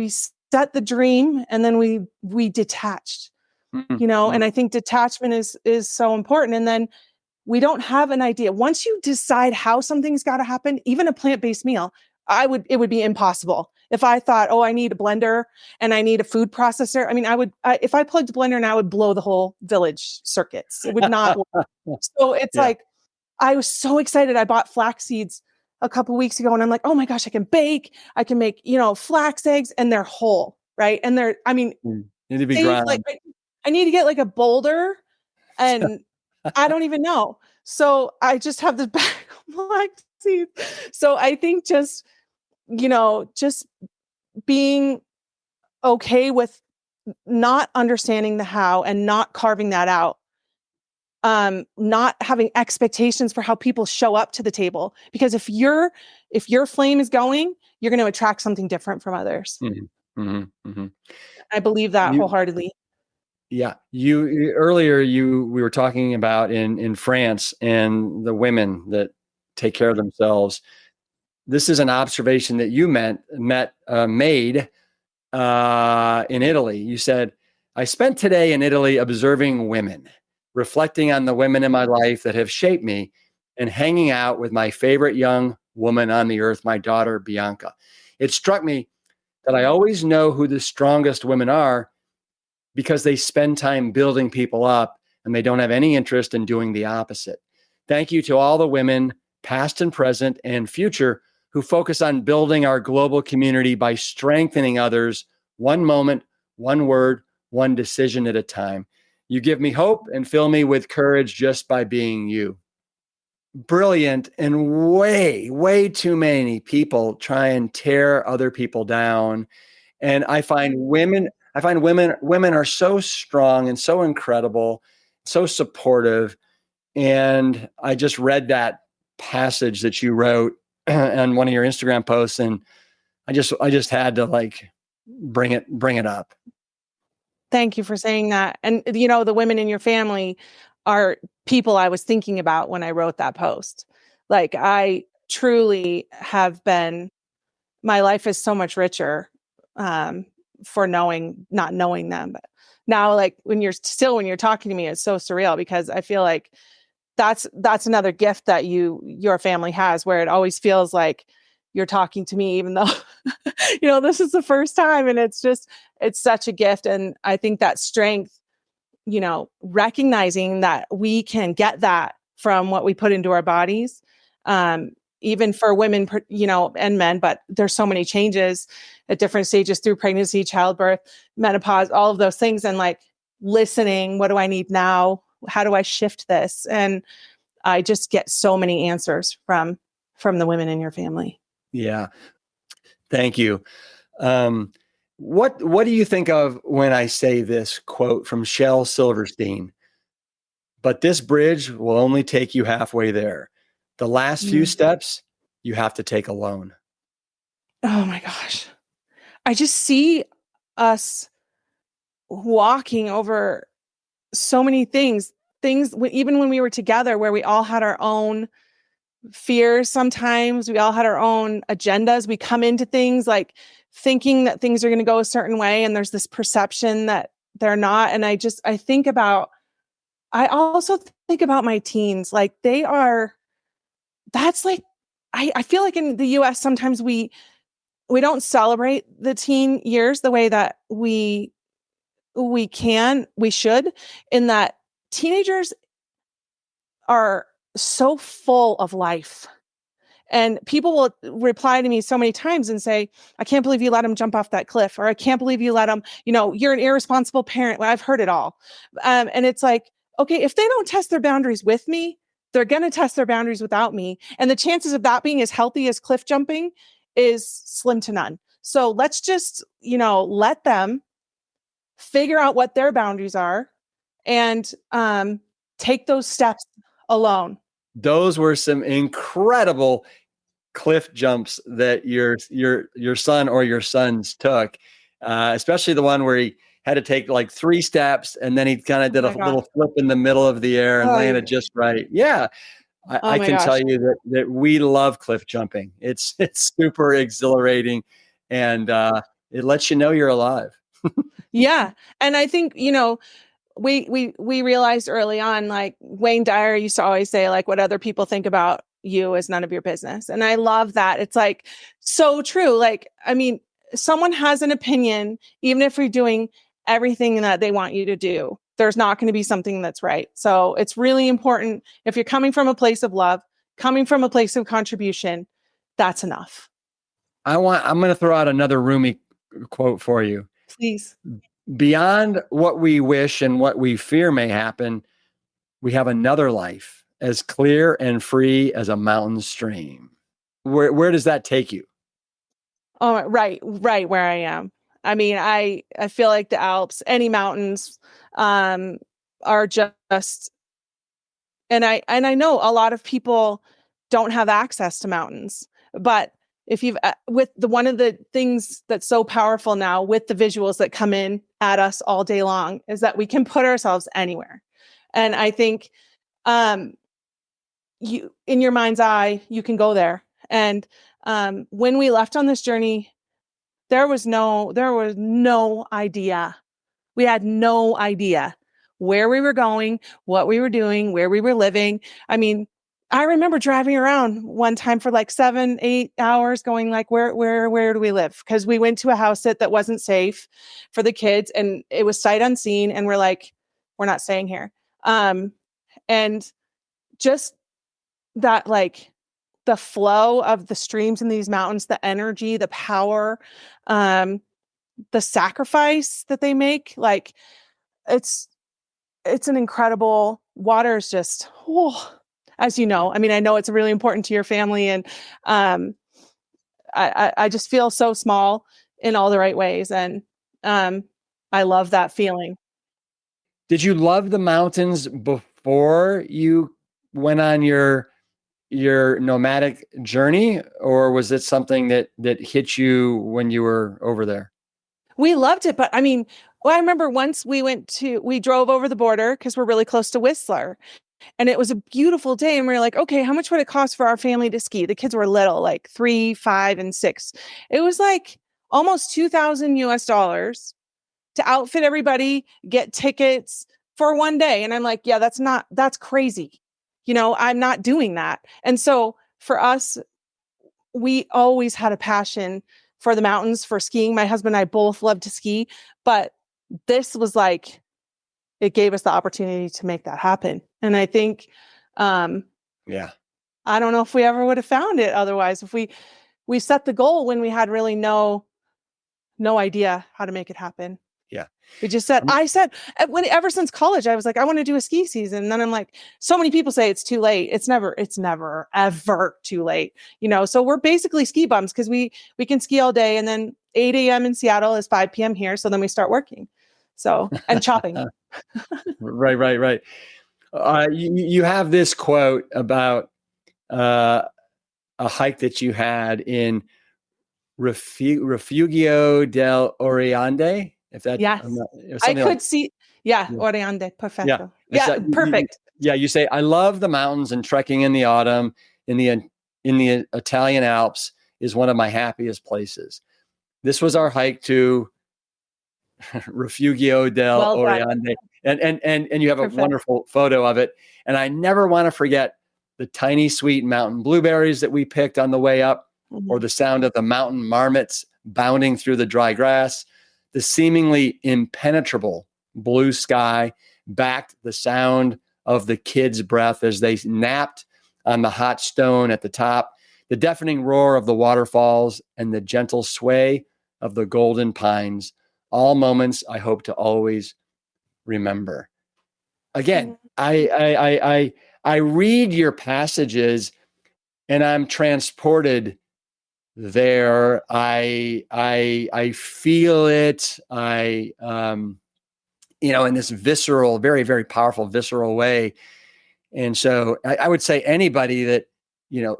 set the dream and then we detached, and I think detachment is so important. And then we don't have an idea. Once you decide how something's got to happen, even a plant-based meal, it would be impossible. If I thought, oh, I need a blender and I need a food processor. I mean, if I plugged a blender now, I would blow the whole village circuits. It would not work. So it's like, I was so excited. I bought flax seeds a couple weeks ago and I'm like, oh my gosh, I can bake, I can make, flax eggs, and they're whole, right? And need to be ground. Like, I need to get like a boulder and I don't even know. So I just have this bag of flax seeds. So I think just being okay with not understanding the how and not carving that out. Not having expectations for how people show up to the table, because if your flame is going, you're going to attract something different from others. I believe that wholeheartedly. Yeah. Earlier we were talking about in France and the women that take care of themselves. This is an observation that you made in Italy. You said, I spent today in Italy observing women, reflecting on the women in my life that have shaped me, and hanging out with my favorite young woman on the earth, my daughter, Bianca. It struck me that I always know who the strongest women are because they spend time building people up and they don't have any interest in doing the opposite. Thank you to all the women, past and present and future, who focus on building our global community by strengthening others, one moment, one word, one decision at a time. You give me hope and fill me with courage just by being you. brilliant, and way too many people try and tear other people down. And I find women are so strong and so incredible, so supportive. And I just read that passage that you wrote on one of your Instagram posts, and I just had to like bring it up. Thank you for saying that. And the women in your family are people I was thinking about when I wrote that post. Like I truly have been my life is so much richer um for not knowing them. But now like when you're talking to me, it's so surreal because I feel like that's another gift that your family has where it always feels like you're talking to me even though this is the first time, and it's such a gift. And I think that strength, recognizing that we can get that from what we put into our bodies, um even for women, and men, but there's so many changes at different stages through pregnancy, childbirth, menopause, all of those things. And like listening, what do I need now? How do I shift this? And I just get so many answers from the women in your family. Yeah. Thank you. What do you think of when I say this quote from Shel Silverstein? But this bridge will only take you halfway there. The last few Mm. steps you have to take alone. Oh my gosh. I just see us walking over so many things even when we were together where we all had our own fears. Sometimes we all had our own agendas. We come into things like thinking that things are going to go a certain way, and there's this perception that they're not. And I also think about my teens. Like that's like, I feel like in the US, sometimes we don't celebrate the teen years the way that we should, in that teenagers are so full of life. And people will reply to me so many times and say, I can't believe you let him jump off that cliff, or I can't believe you let him, you're an irresponsible parent. Well, I've heard it all. And it's like, okay, if they don't test their boundaries with me, they're going to test their boundaries without me. And the chances of that being as healthy as cliff jumping is slim to none. So let's just, let them figure out what their boundaries are and take those steps alone. Those were some incredible cliff jumps that your son or your sons took, especially the one where he had to take like 3 steps and then he kind of Oh did a my gosh. little flip in the middle of the air and landed Oh, just right. Yeah, oh I my can tell gosh. you that we love cliff jumping. It's super exhilarating, and it lets you know you're alive. Yeah. And I think, we realized early on, like Wayne Dyer used to always say, like, what other people think about you is none of your business. And I love that. It's like so true. Like, I mean, someone has an opinion, even if you're doing everything that they want you to do, there's not going to be something that's right. So it's really important if you're coming from a place of love, coming from a place of contribution, that's enough. I'm going to throw out another Rumi quote for you. Please. Beyond what we wish and what we fear may happen, we have another life as clear and free as a mountain stream. Where does that take you? Oh, right where I am. I mean, I feel like the Alps, any mountains, um, are just, and I know a lot of people don't have access to mountains, but if you've with the one of the things that's so powerful now with the visuals that come in at us all day long is that we can put ourselves anywhere, and I think um, you in your mind's eye you can go there. And when we left on this journey, there was no idea. We had no idea where we were going, what we were doing, where we were living. I mean, I remember driving around one time for like 7, 8 hours going like, where do we live? Because we went to a house that wasn't safe for the kids and it was sight unseen. And we're like, we're not staying here. And just that, like, the flow of the streams in these mountains, the energy, the power, um, the sacrifice that they make, like it's it's an incredible water is just, oh, as you know. I mean, I know it's really important to your family, and um, I just feel so small in all the right ways, and I love that feeling. Did you love the mountains before you went on your nomadic journey, or was it something that hit you when you were over there? We loved it, but I mean, well, I remember once we drove over the border because we're really close to Whistler, and it was a beautiful day. And we were like, okay, how much would it cost for our family to ski? The kids were little, like 3, 5, and 6. It was like almost 2,000 US dollars to outfit everybody, get tickets for one day. And I'm like, yeah, that's crazy. I'm not doing that. And so for us, we always had a passion for the mountains, for skiing. My husband and I both love to ski, but this was like, it gave us the opportunity to make that happen. And I think, um, Yeah. I don't know if we ever would have found it otherwise. If we set the goal when we had really no idea how to make it happen. Yeah. We just said, Um, I said, ever since college, I was like, I want to do a ski season. And then I'm like, so many people say it's too late. It's never, ever too late. So we're basically ski bums because we can ski all day, and then 8 a.m. in Seattle is 5 p.m. here. So then we start working. So, and chopping. right, right, right. You have this quote about uh, a hike that you had in Refugio del Oriente, if that, Yes. or I something like. could see. Yeah. Yeah. Oriande. Yeah. Perfecto. It's, Yeah. Perfect. yeah. You say, I love the mountains, and trekking in the autumn in the Italian Alps is one of my happiest places. This was our hike to Refugio del Well done. Oriente. And you have a Perfect. wonderful photo of it. And I never want to forget the tiny sweet mountain blueberries that we picked on the way up, or Mhm. the sound of the mountain marmots bounding through the dry grass. The seemingly impenetrable blue sky backed the sound of the kids' breath as they napped on the hot stone at the top, the deafening roar of the waterfalls, and the gentle sway of the golden pines. All moments I hope to always remember. Again, Mhm. I read your passages and I'm transported there. I feel it. In this visceral, very, very powerful, visceral way. And so I would say anybody that, you know,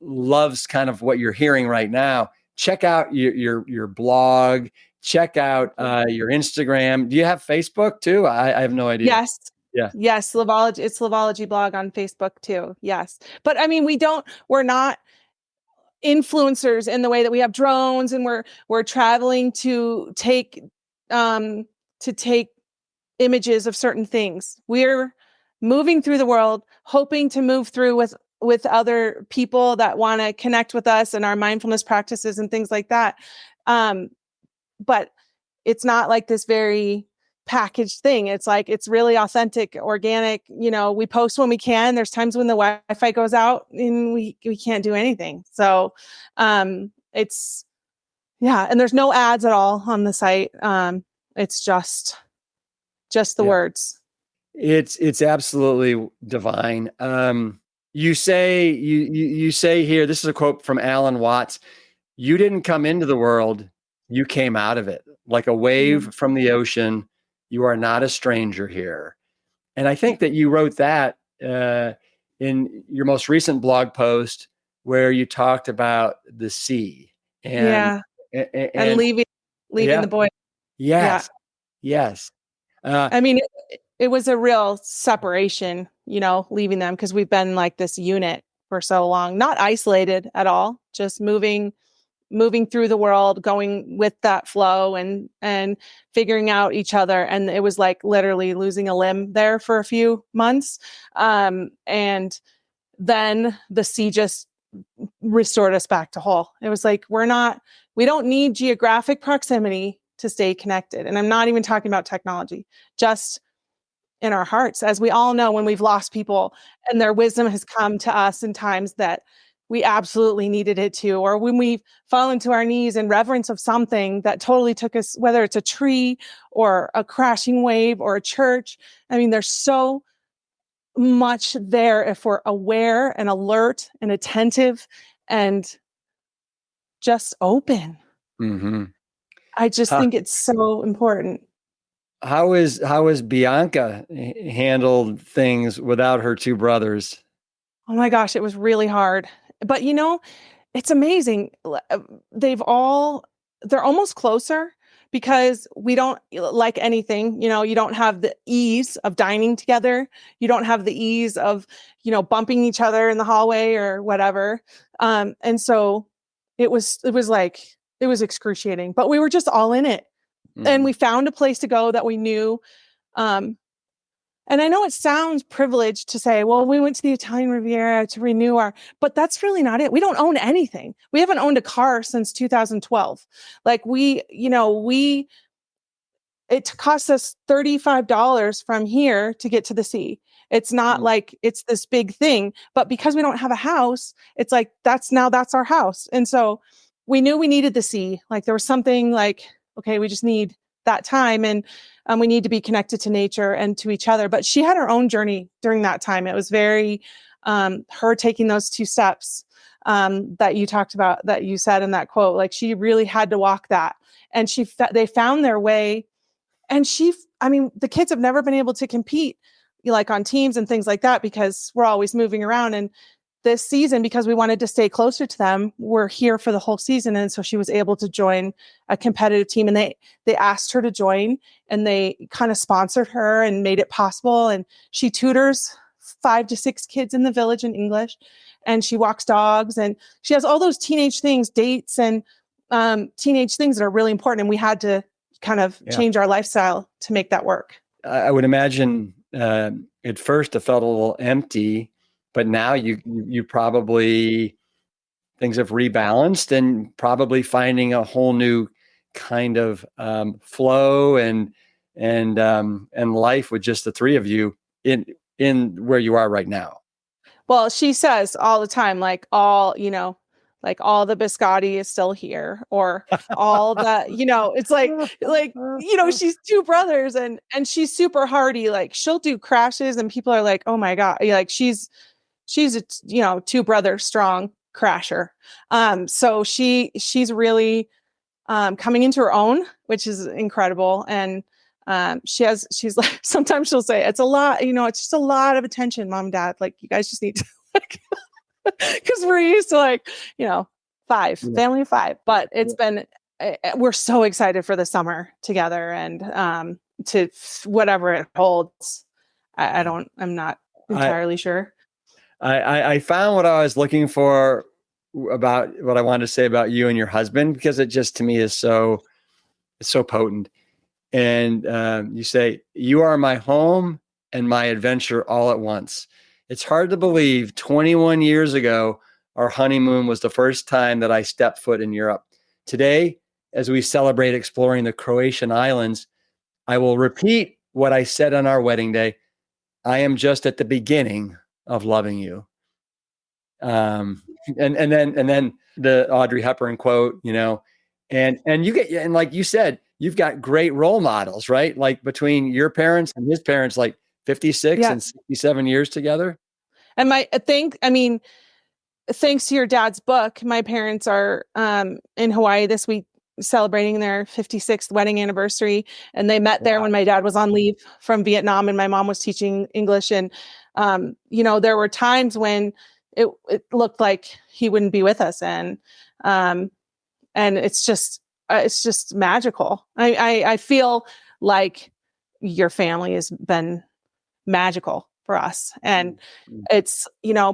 loves kind of what you're hearing right now, check out your blog, check out your Instagram. Do you have Facebook too? I have no idea. Yes. Yeah. Yes. It's Slavology blog on Facebook too. Yes. But I mean, we're not influencers in the way that we have drones and we're traveling um to take images of certain things. We're moving through the world, hoping to move through with other people that want to connect with us and our mindfulness practices and things like that. But it's not like this very packaged thing. It's like, it's really authentic, organic. We post when we can. There's times when the Wi-Fi goes out and we can't do anything. So it's, yeah. And there's no ads at all on the site. It's just the Yeah. words. It's absolutely divine. You say here, this is a quote from Alan Watts. You didn't come into the world, you came out of it. Like a Mhm. wave from the ocean, you are not a stranger here. And I think that you wrote that in your most recent blog post, where you talked about the sea and Yeah. And and leaving yeah, the boy. Yeah. yes, yes, uh, I mean, it was a real separation, leaving them, because we've been like this unit for so long, not isolated at all, just moving through the world, going with that flow and figuring out each other. And it was like literally losing a limb there for a few months. And then the sea just restored us back to whole. It was like, we don't need geographic proximity to stay connected. And I'm not even talking about technology, just in our hearts. As we all know, when we've lost people and their wisdom has come to us in times that we absolutely needed it to, or when we've fallen to our knees in reverence of something that totally took us, whether it's a tree or a crashing wave or a church. I mean, there's so much there if we're aware and alert and attentive and just open. Mm-hmm. I just think it's so important. How is Bianca handled things without her two brothers? Oh my gosh, it was really hard. But it's amazing. They're almost closer because we don't like anything, you don't have the ease of dining together. You don't have the ease of, bumping each other in the hallway or whatever. And so it was excruciating, but we were just all in it. Mm-hmm. And we found a place to go that we knew. And I know it sounds privileged to say, well, we went to the Italian Riviera to renew but that's really not it. We don't own anything. We haven't owned a car since 2012. Like it cost us $35 from here to get to the sea. It's not like it's this big thing, but because we don't have a house, it's like, that's our house. And so we knew we needed the sea. Like there was something like, okay, we just need that time. And we need to be connected to nature and to each other. But she had her own journey during that time. It was very her taking those 2 steps that you talked about, that you said in that quote. Like she really had to walk that, and they found their way. And the kids have never been able to compete like on teams and things like that because we're always moving around. And this season, because we wanted to stay closer to them, we're here for the whole season. And so she was able to join a competitive team, and they asked her to join, and they kind of sponsored her and made it possible. And she tutors 5 to 6 kids in the village in English, and she walks dogs, and she has all those teenage things, dates and teenage things that are really important. And we had to kind of change our lifestyle to make that work. I would imagine at first it felt a little empty, but now you probably, things have rebalanced and probably finding a whole new kind of flow and life with just the 3 of you in where you are right now. Well, she says all the time, like all the biscotti is still here, or all the, it's like, she's 2 brothers and she's super hardy. Like she'll do crashes and people are like, oh my God. Like she's a, 2 brother strong crasher. So she's really coming into her own, which is incredible. And she's like, sometimes she'll say, it's a lot, it's just a lot of attention, Mom, Dad. Like you guys just need to like, because we're used to like, 5, family of 5, but it's been, we're so excited for the summer together and to whatever it holds. I'm not entirely sure. I found what I was looking for about what I wanted to say about you and your husband, because it just to me is so potent. And you say, you are my home and my adventure all at once. It's hard to believe 21 years ago, our honeymoon was the first time that I stepped foot in Europe. Today, as we celebrate exploring the Croatian islands, I will repeat what I said on our wedding day. I am just at the beginning of loving you. And then the Audrey Hepburn quote, and you get, and like you said, you've got great role models, right? Like between your parents and his parents, like 56 and 67 years together. And thanks to your dad's book, my parents are in Hawaii this week celebrating their 56th wedding anniversary. And they met there when my dad was on leave from Vietnam and my mom was teaching English. And, there were times when it looked like he wouldn't be with us. And it's just magical. I feel like your family has been magical for us. And it's,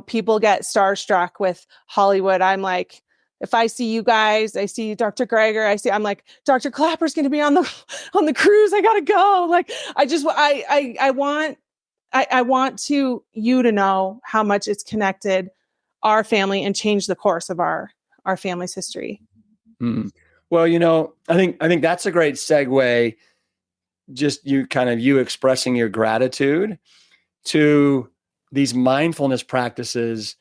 people get starstruck with Hollywood. I'm like, if I see you guys, I see Dr. Greger, I'm like, Dr. Clapper's going to be on the cruise. I got to go. Like, I want you to know how much it's connected our family and changed the course of our family's history. Mm-hmm. Well, I think that's a great segue. Just you expressing your gratitude to these mindfulness practices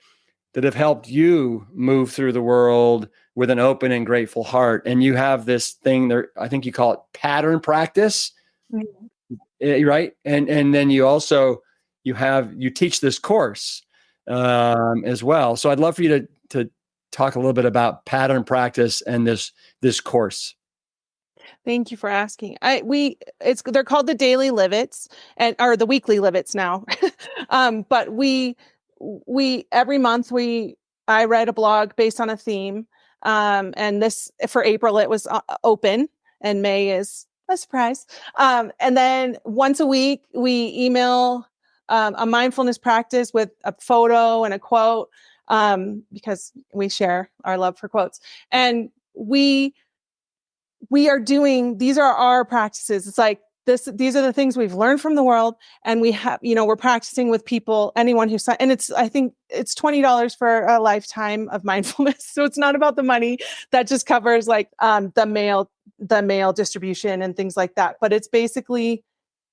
that have helped you move through the world with an open and grateful heart. And you have this thing there, I think you call it pattern practice, right? And then you also you teach this course as well. So I'd love for you to talk a little bit about pattern practice and this course. Thank you for asking. They're called the daily livets or the weekly livets now. But we every month I write a blog based on a theme. And this for April it was open, and May is a surprise. And then once a week we email a mindfulness practice with a photo and a quote, because we share our love for quotes. And we are doing, these are our practices. It's like these are the things we've learned from the world, and we have, we're practicing with people, anyone who's, and I think it's $20 for a lifetime of mindfulness. So it's not about the money. That just covers like the mail distribution and things like that. But it's basically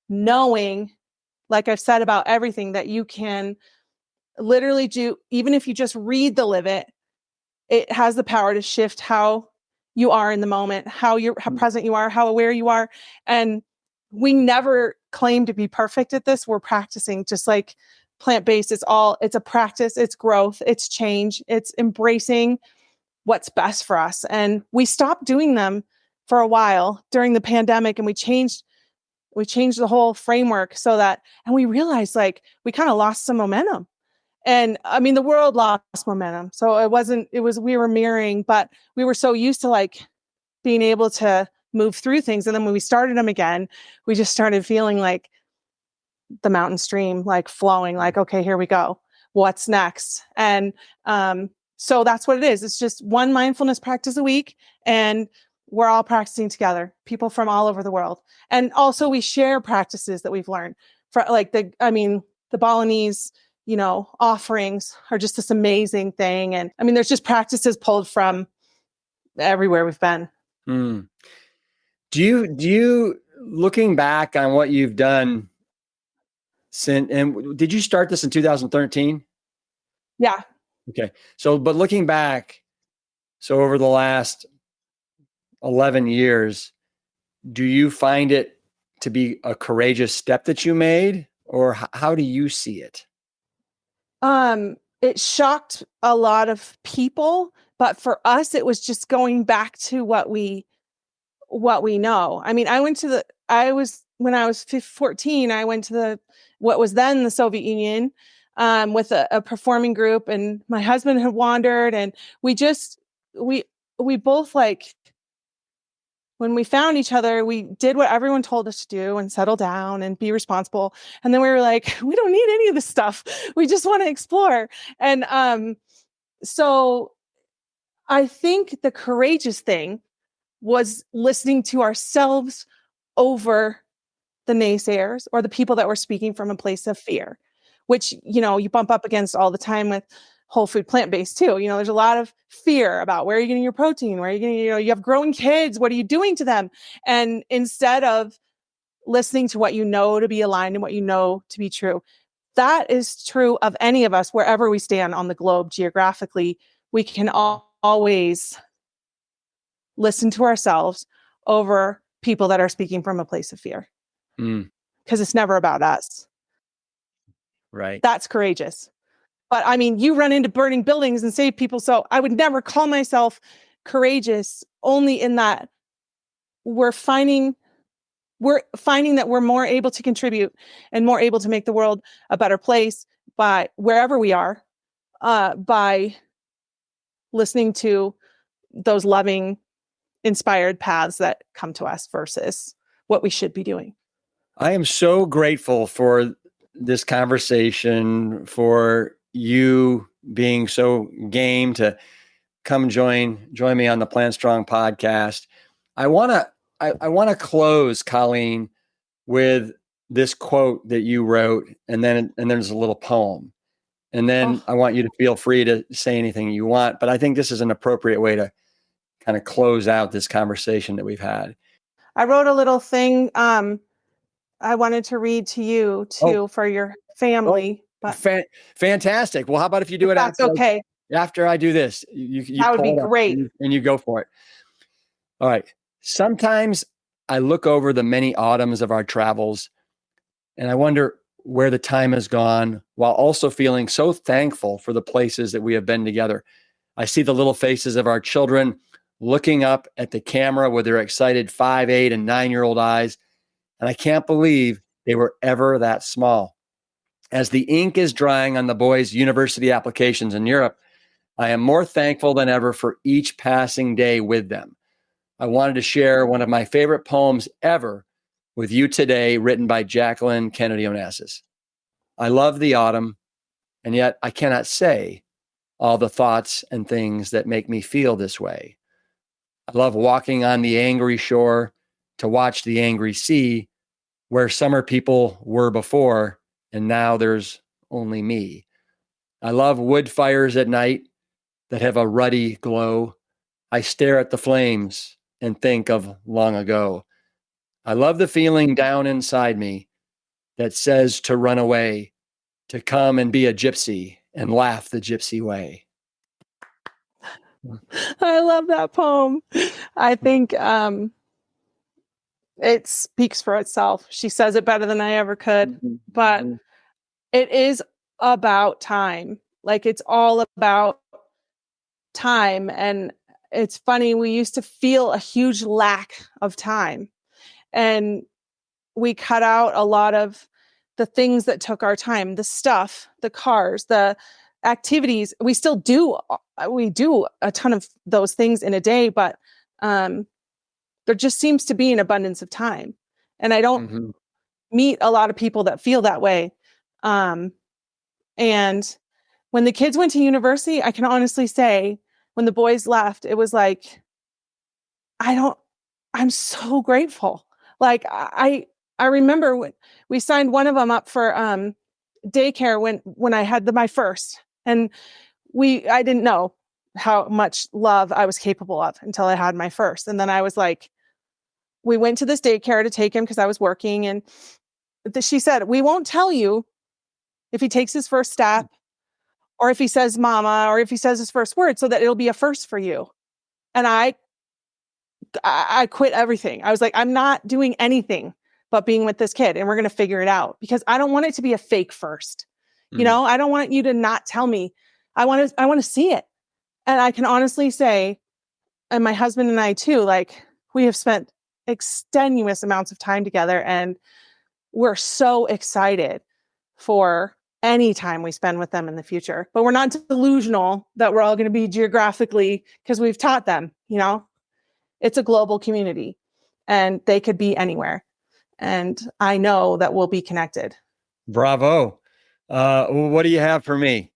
knowing, like I've said about everything, that you can literally do, even if you just read the live it has the power to shift how you are in the moment, how present you are, how aware you are. And we never claim to be perfect at this. We're practicing, just like plant-based. It's a practice, it's growth, it's change, it's embracing what's best for us. And we stopped doing them for a while during the pandemic, and we changed the whole framework and we realized like we kind of lost some momentum. And I mean, the world lost momentum. So we were mirroring, but we were so used to like being able to move through things. And then when we started them again, we just started feeling like the mountain stream, like flowing, like, okay, here we go. What's next? And so that's what it is. It's just one mindfulness practice a week, and we're all practicing together, people from all over the world. And also we share practices that we've learned for like the Balinese, offerings are just this amazing thing. And I mean, there's just practices pulled from everywhere we've been. Mm. Do you looking back on what you've done since, and did you start this in 2013? Yeah. Okay. So, but looking back, so over the last 11 years, do you find it to be a courageous step that you made, or how do you see it? It shocked a lot of people, but for us, it was just going back to what we know. I mean, when I was 14, I went to what was then the Soviet Union, with a performing group, and my husband had wandered, and we both, like, when we found each other, we did what everyone told us to do and settle down and be responsible. And then we were like, we don't need any of this stuff. We just want to explore. And so I think the courageous thing was listening to ourselves over the naysayers or the people that were speaking from a place of fear, which, you bump up against all the time with whole food plant-based too. There's a lot of fear about where are you getting your protein, where are you getting, you have growing kids, what are you doing to them? And instead of listening to what you know to be aligned and what you know to be true, that is true of any of us, wherever we stand on the globe geographically. We can always listen to ourselves over people that are speaking from a place of fear. Because it's never about us. Right. That's courageous. But I mean, you run into burning buildings and save people. So I would never call myself courageous, only in that we're finding that we're more able to contribute and more able to make the world a better place by wherever we are, by listening to those loving, inspired paths that come to us versus what we should be doing. I am so grateful for this conversation, for you being so game to come join me on the Plantstrong podcast. I want to close, Colleen, with this quote that you wrote, and then there's a little poem. And then I want you to feel free to say anything you want, but I think this is an appropriate way to kind of close out this conversation that we've had. I wrote a little thing I wanted to read to you too, for your family. But fantastic. Well, how about if you do it after I do this? You that would be great. And you go for it. All right. Sometimes I look over the many autumns of our travels and I wonder, where the time has gone, while also feeling so thankful for the places that we have been together. I see the little faces of our children looking up at the camera with their excited 5, 8, and 9-year-old eyes, and I can't believe they were ever that small. As the ink is drying on the boys' university applications in Europe, I am more thankful than ever for each passing day with them. I wanted to share one of my favorite poems ever with you today, written by Jacqueline Kennedy Onassis. I love the autumn, and yet I cannot say all the thoughts and things that make me feel this way. I love walking on the angry shore to watch the angry sea, where summer people were before, and now there's only me. I love wood fires at night that have a ruddy glow. I stare at the flames and think of long ago. I love the feeling down inside me that says to run away, to come and be a gypsy and laugh the gypsy way. I love that poem. I think it speaks for itself. She says it better than I ever could, but it is about time. Like, it's all about time. And it's funny, we used to feel a huge lack of time, and we cut out a lot of the things that took our time, the stuff, the cars, the activities. We still do. We do a ton of those things in a day, but there just seems to be an abundance of time. And I don't meet a lot of people that feel that way. And when the kids went to university, I can honestly say, when the boys left, it was like, I'm so grateful. Like, I remember when we signed one of them up for daycare when I had my first, and I didn't know how much love I was capable of until I had my first. And then I was like, we went to this daycare to take him because I was working, and she said, we won't tell you if he takes his first step, or if he says mama, or if he says his first word, so that it'll be a first for you. And I quit everything. I was like, I'm not doing anything but being with this kid, and we're going to figure it out, because I don't want it to be a fake first. You know, I don't want you to not tell me. I want to see it. And I can honestly say, and my husband and I too, like, we have spent extenuous amounts of time together, and we're so excited for any time we spend with them in the future. But we're not delusional that we're all going to be geographically, because we've taught them, you know, it's a global community and they could be anywhere. And I know that we'll be connected. Bravo. What do you have for me?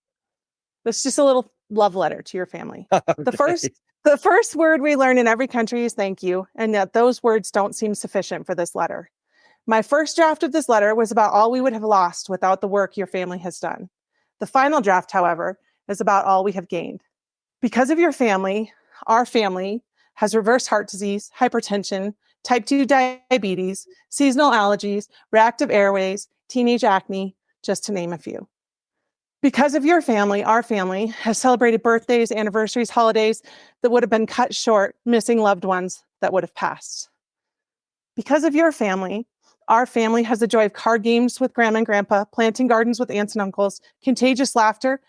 It's just a little love letter to your family. Okay. The first word we learn in every country is thank you. And yet those words don't seem sufficient for this letter. My first draft of this letter was about all we would have lost without the work your family has done. The final draft, however, is about all we have gained. Because of your family, our family has reverse heart disease, hypertension, type 2 diabetes, seasonal allergies, reactive airways, teenage acne, just to name a few. Because of your family, our family has celebrated birthdays, anniversaries, holidays that would have been cut short, missing loved ones that would have passed. Because of your family, our family has the joy of card games with grandma and grandpa, planting gardens with aunts and uncles, contagious laughter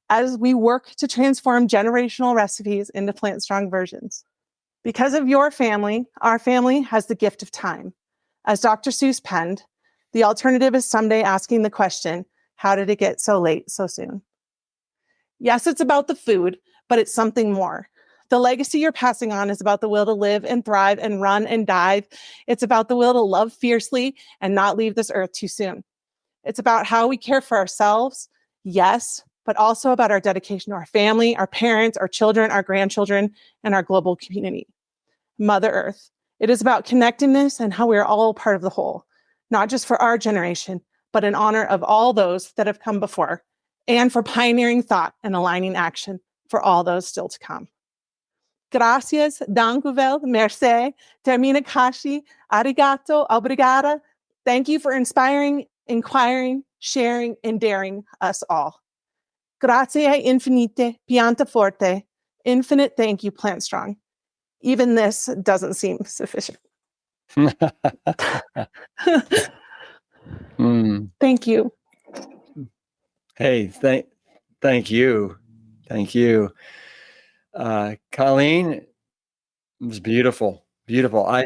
as we work to transform generational recipes into Plantstrong versions. Because of your family, our family has the gift of time. As Dr. Seuss penned, the alternative is someday asking the question, how did it get so late so soon? Yes, it's about the food, but it's something more. The legacy you're passing on is about the will to live and thrive and run and dive. It's about the will to love fiercely and not leave this earth too soon. It's about how we care for ourselves, yes, but also about our dedication to our family, our parents, our children, our grandchildren, and our global community. Mother Earth. It is about connectedness and how we are all part of the whole, not just for our generation, but in honor of all those that have come before, and for pioneering thought and aligning action for all those still to come. Gracias, dankuvel, merci, termina kashi, arigato, obrigada. Thank you for inspiring, inquiring, sharing, and daring us all. Grazie infinite, pianta forte. Infinite thank you, Plantstrong. Even this doesn't seem sufficient. Mm. Thank you. Hey, thank you. Thank you. Colleen, it was beautiful. Beautiful. I've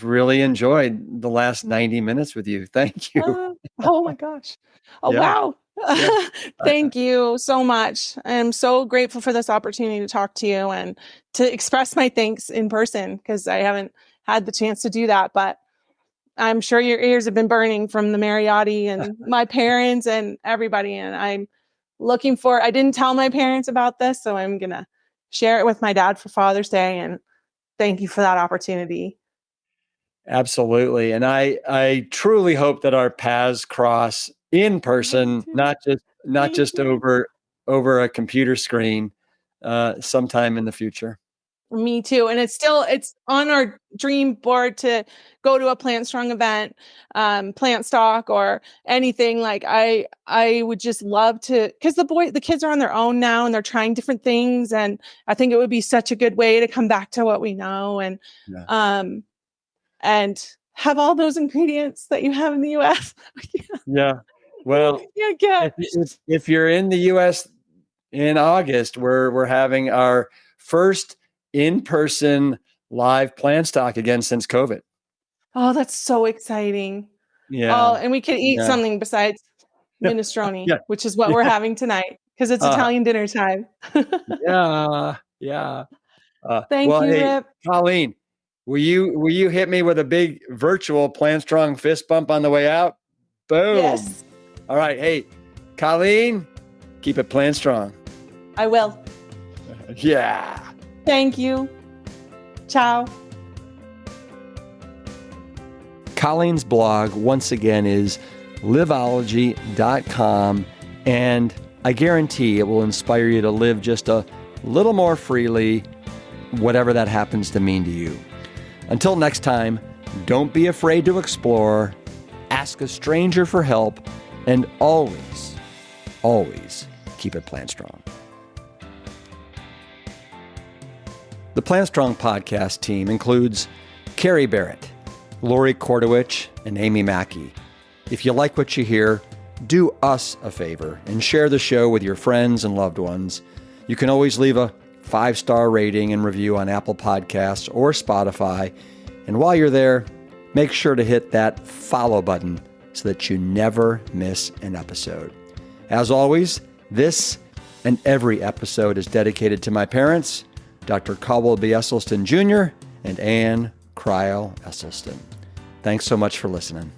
really enjoyed the last 90 minutes with you. Thank you. Oh my gosh. Oh, Yeah. wow. Yeah. Thank you so much. I'm so grateful for this opportunity to talk to you and to express my thanks in person because I haven't had the chance to do that. But I'm sure your ears have been burning from the Mariotti and my parents and everybody. And I'm I didn't tell my parents about this, so I'm going to share it with my dad for Father's Day. And thank you for that opportunity. Absolutely. And I truly hope that our paths cross in person, not just over a computer screen, sometime in the future. Me too. And it's on our dream board to go to a Plantstrong event, plant stock or anything. Like I would just love to, because the kids are on their own now and they're trying different things. And I think it would be such a good way to come back to what we know Yeah. And have all those ingredients that you have in the US. Yeah. Well, Yeah. if you're in the US in August, we're having our first in-person live plant stock again since COVID. Oh, that's so exciting. Yeah. Oh, and we can eat something besides minestrone, Yeah. which is what we're having tonight because it's Italian dinner time. Yeah. Yeah. Thank Well, you, hey, Rip. Colleen, will you hit me with a big virtual Plantstrong fist bump on the way out? Boom. Yes, All right. Hey, Colleen, keep it Plantstrong. I will. Yeah. Thank you. Ciao. Colleen's blog, once again, is liveology.com, and I guarantee it will inspire you to live just a little more freely, whatever that happens to mean to you. Until next time, don't be afraid to explore, ask a stranger for help, and always, always keep it Plantstrong. The Plantstrong podcast team includes Carrie Barrett, Lori Kordowich, and Amy Mackey. If you like what you hear, do us a favor and share the show with your friends and loved ones. You can always leave a 5-star rating and review on Apple Podcasts or Spotify. And while you're there, make sure to hit that follow button so that you never miss an episode. As always, this and every episode is dedicated to my parents, Dr. Caldwell B. Esselstyn Jr. and Anne Cryle Esselstyn. Thanks so much for listening.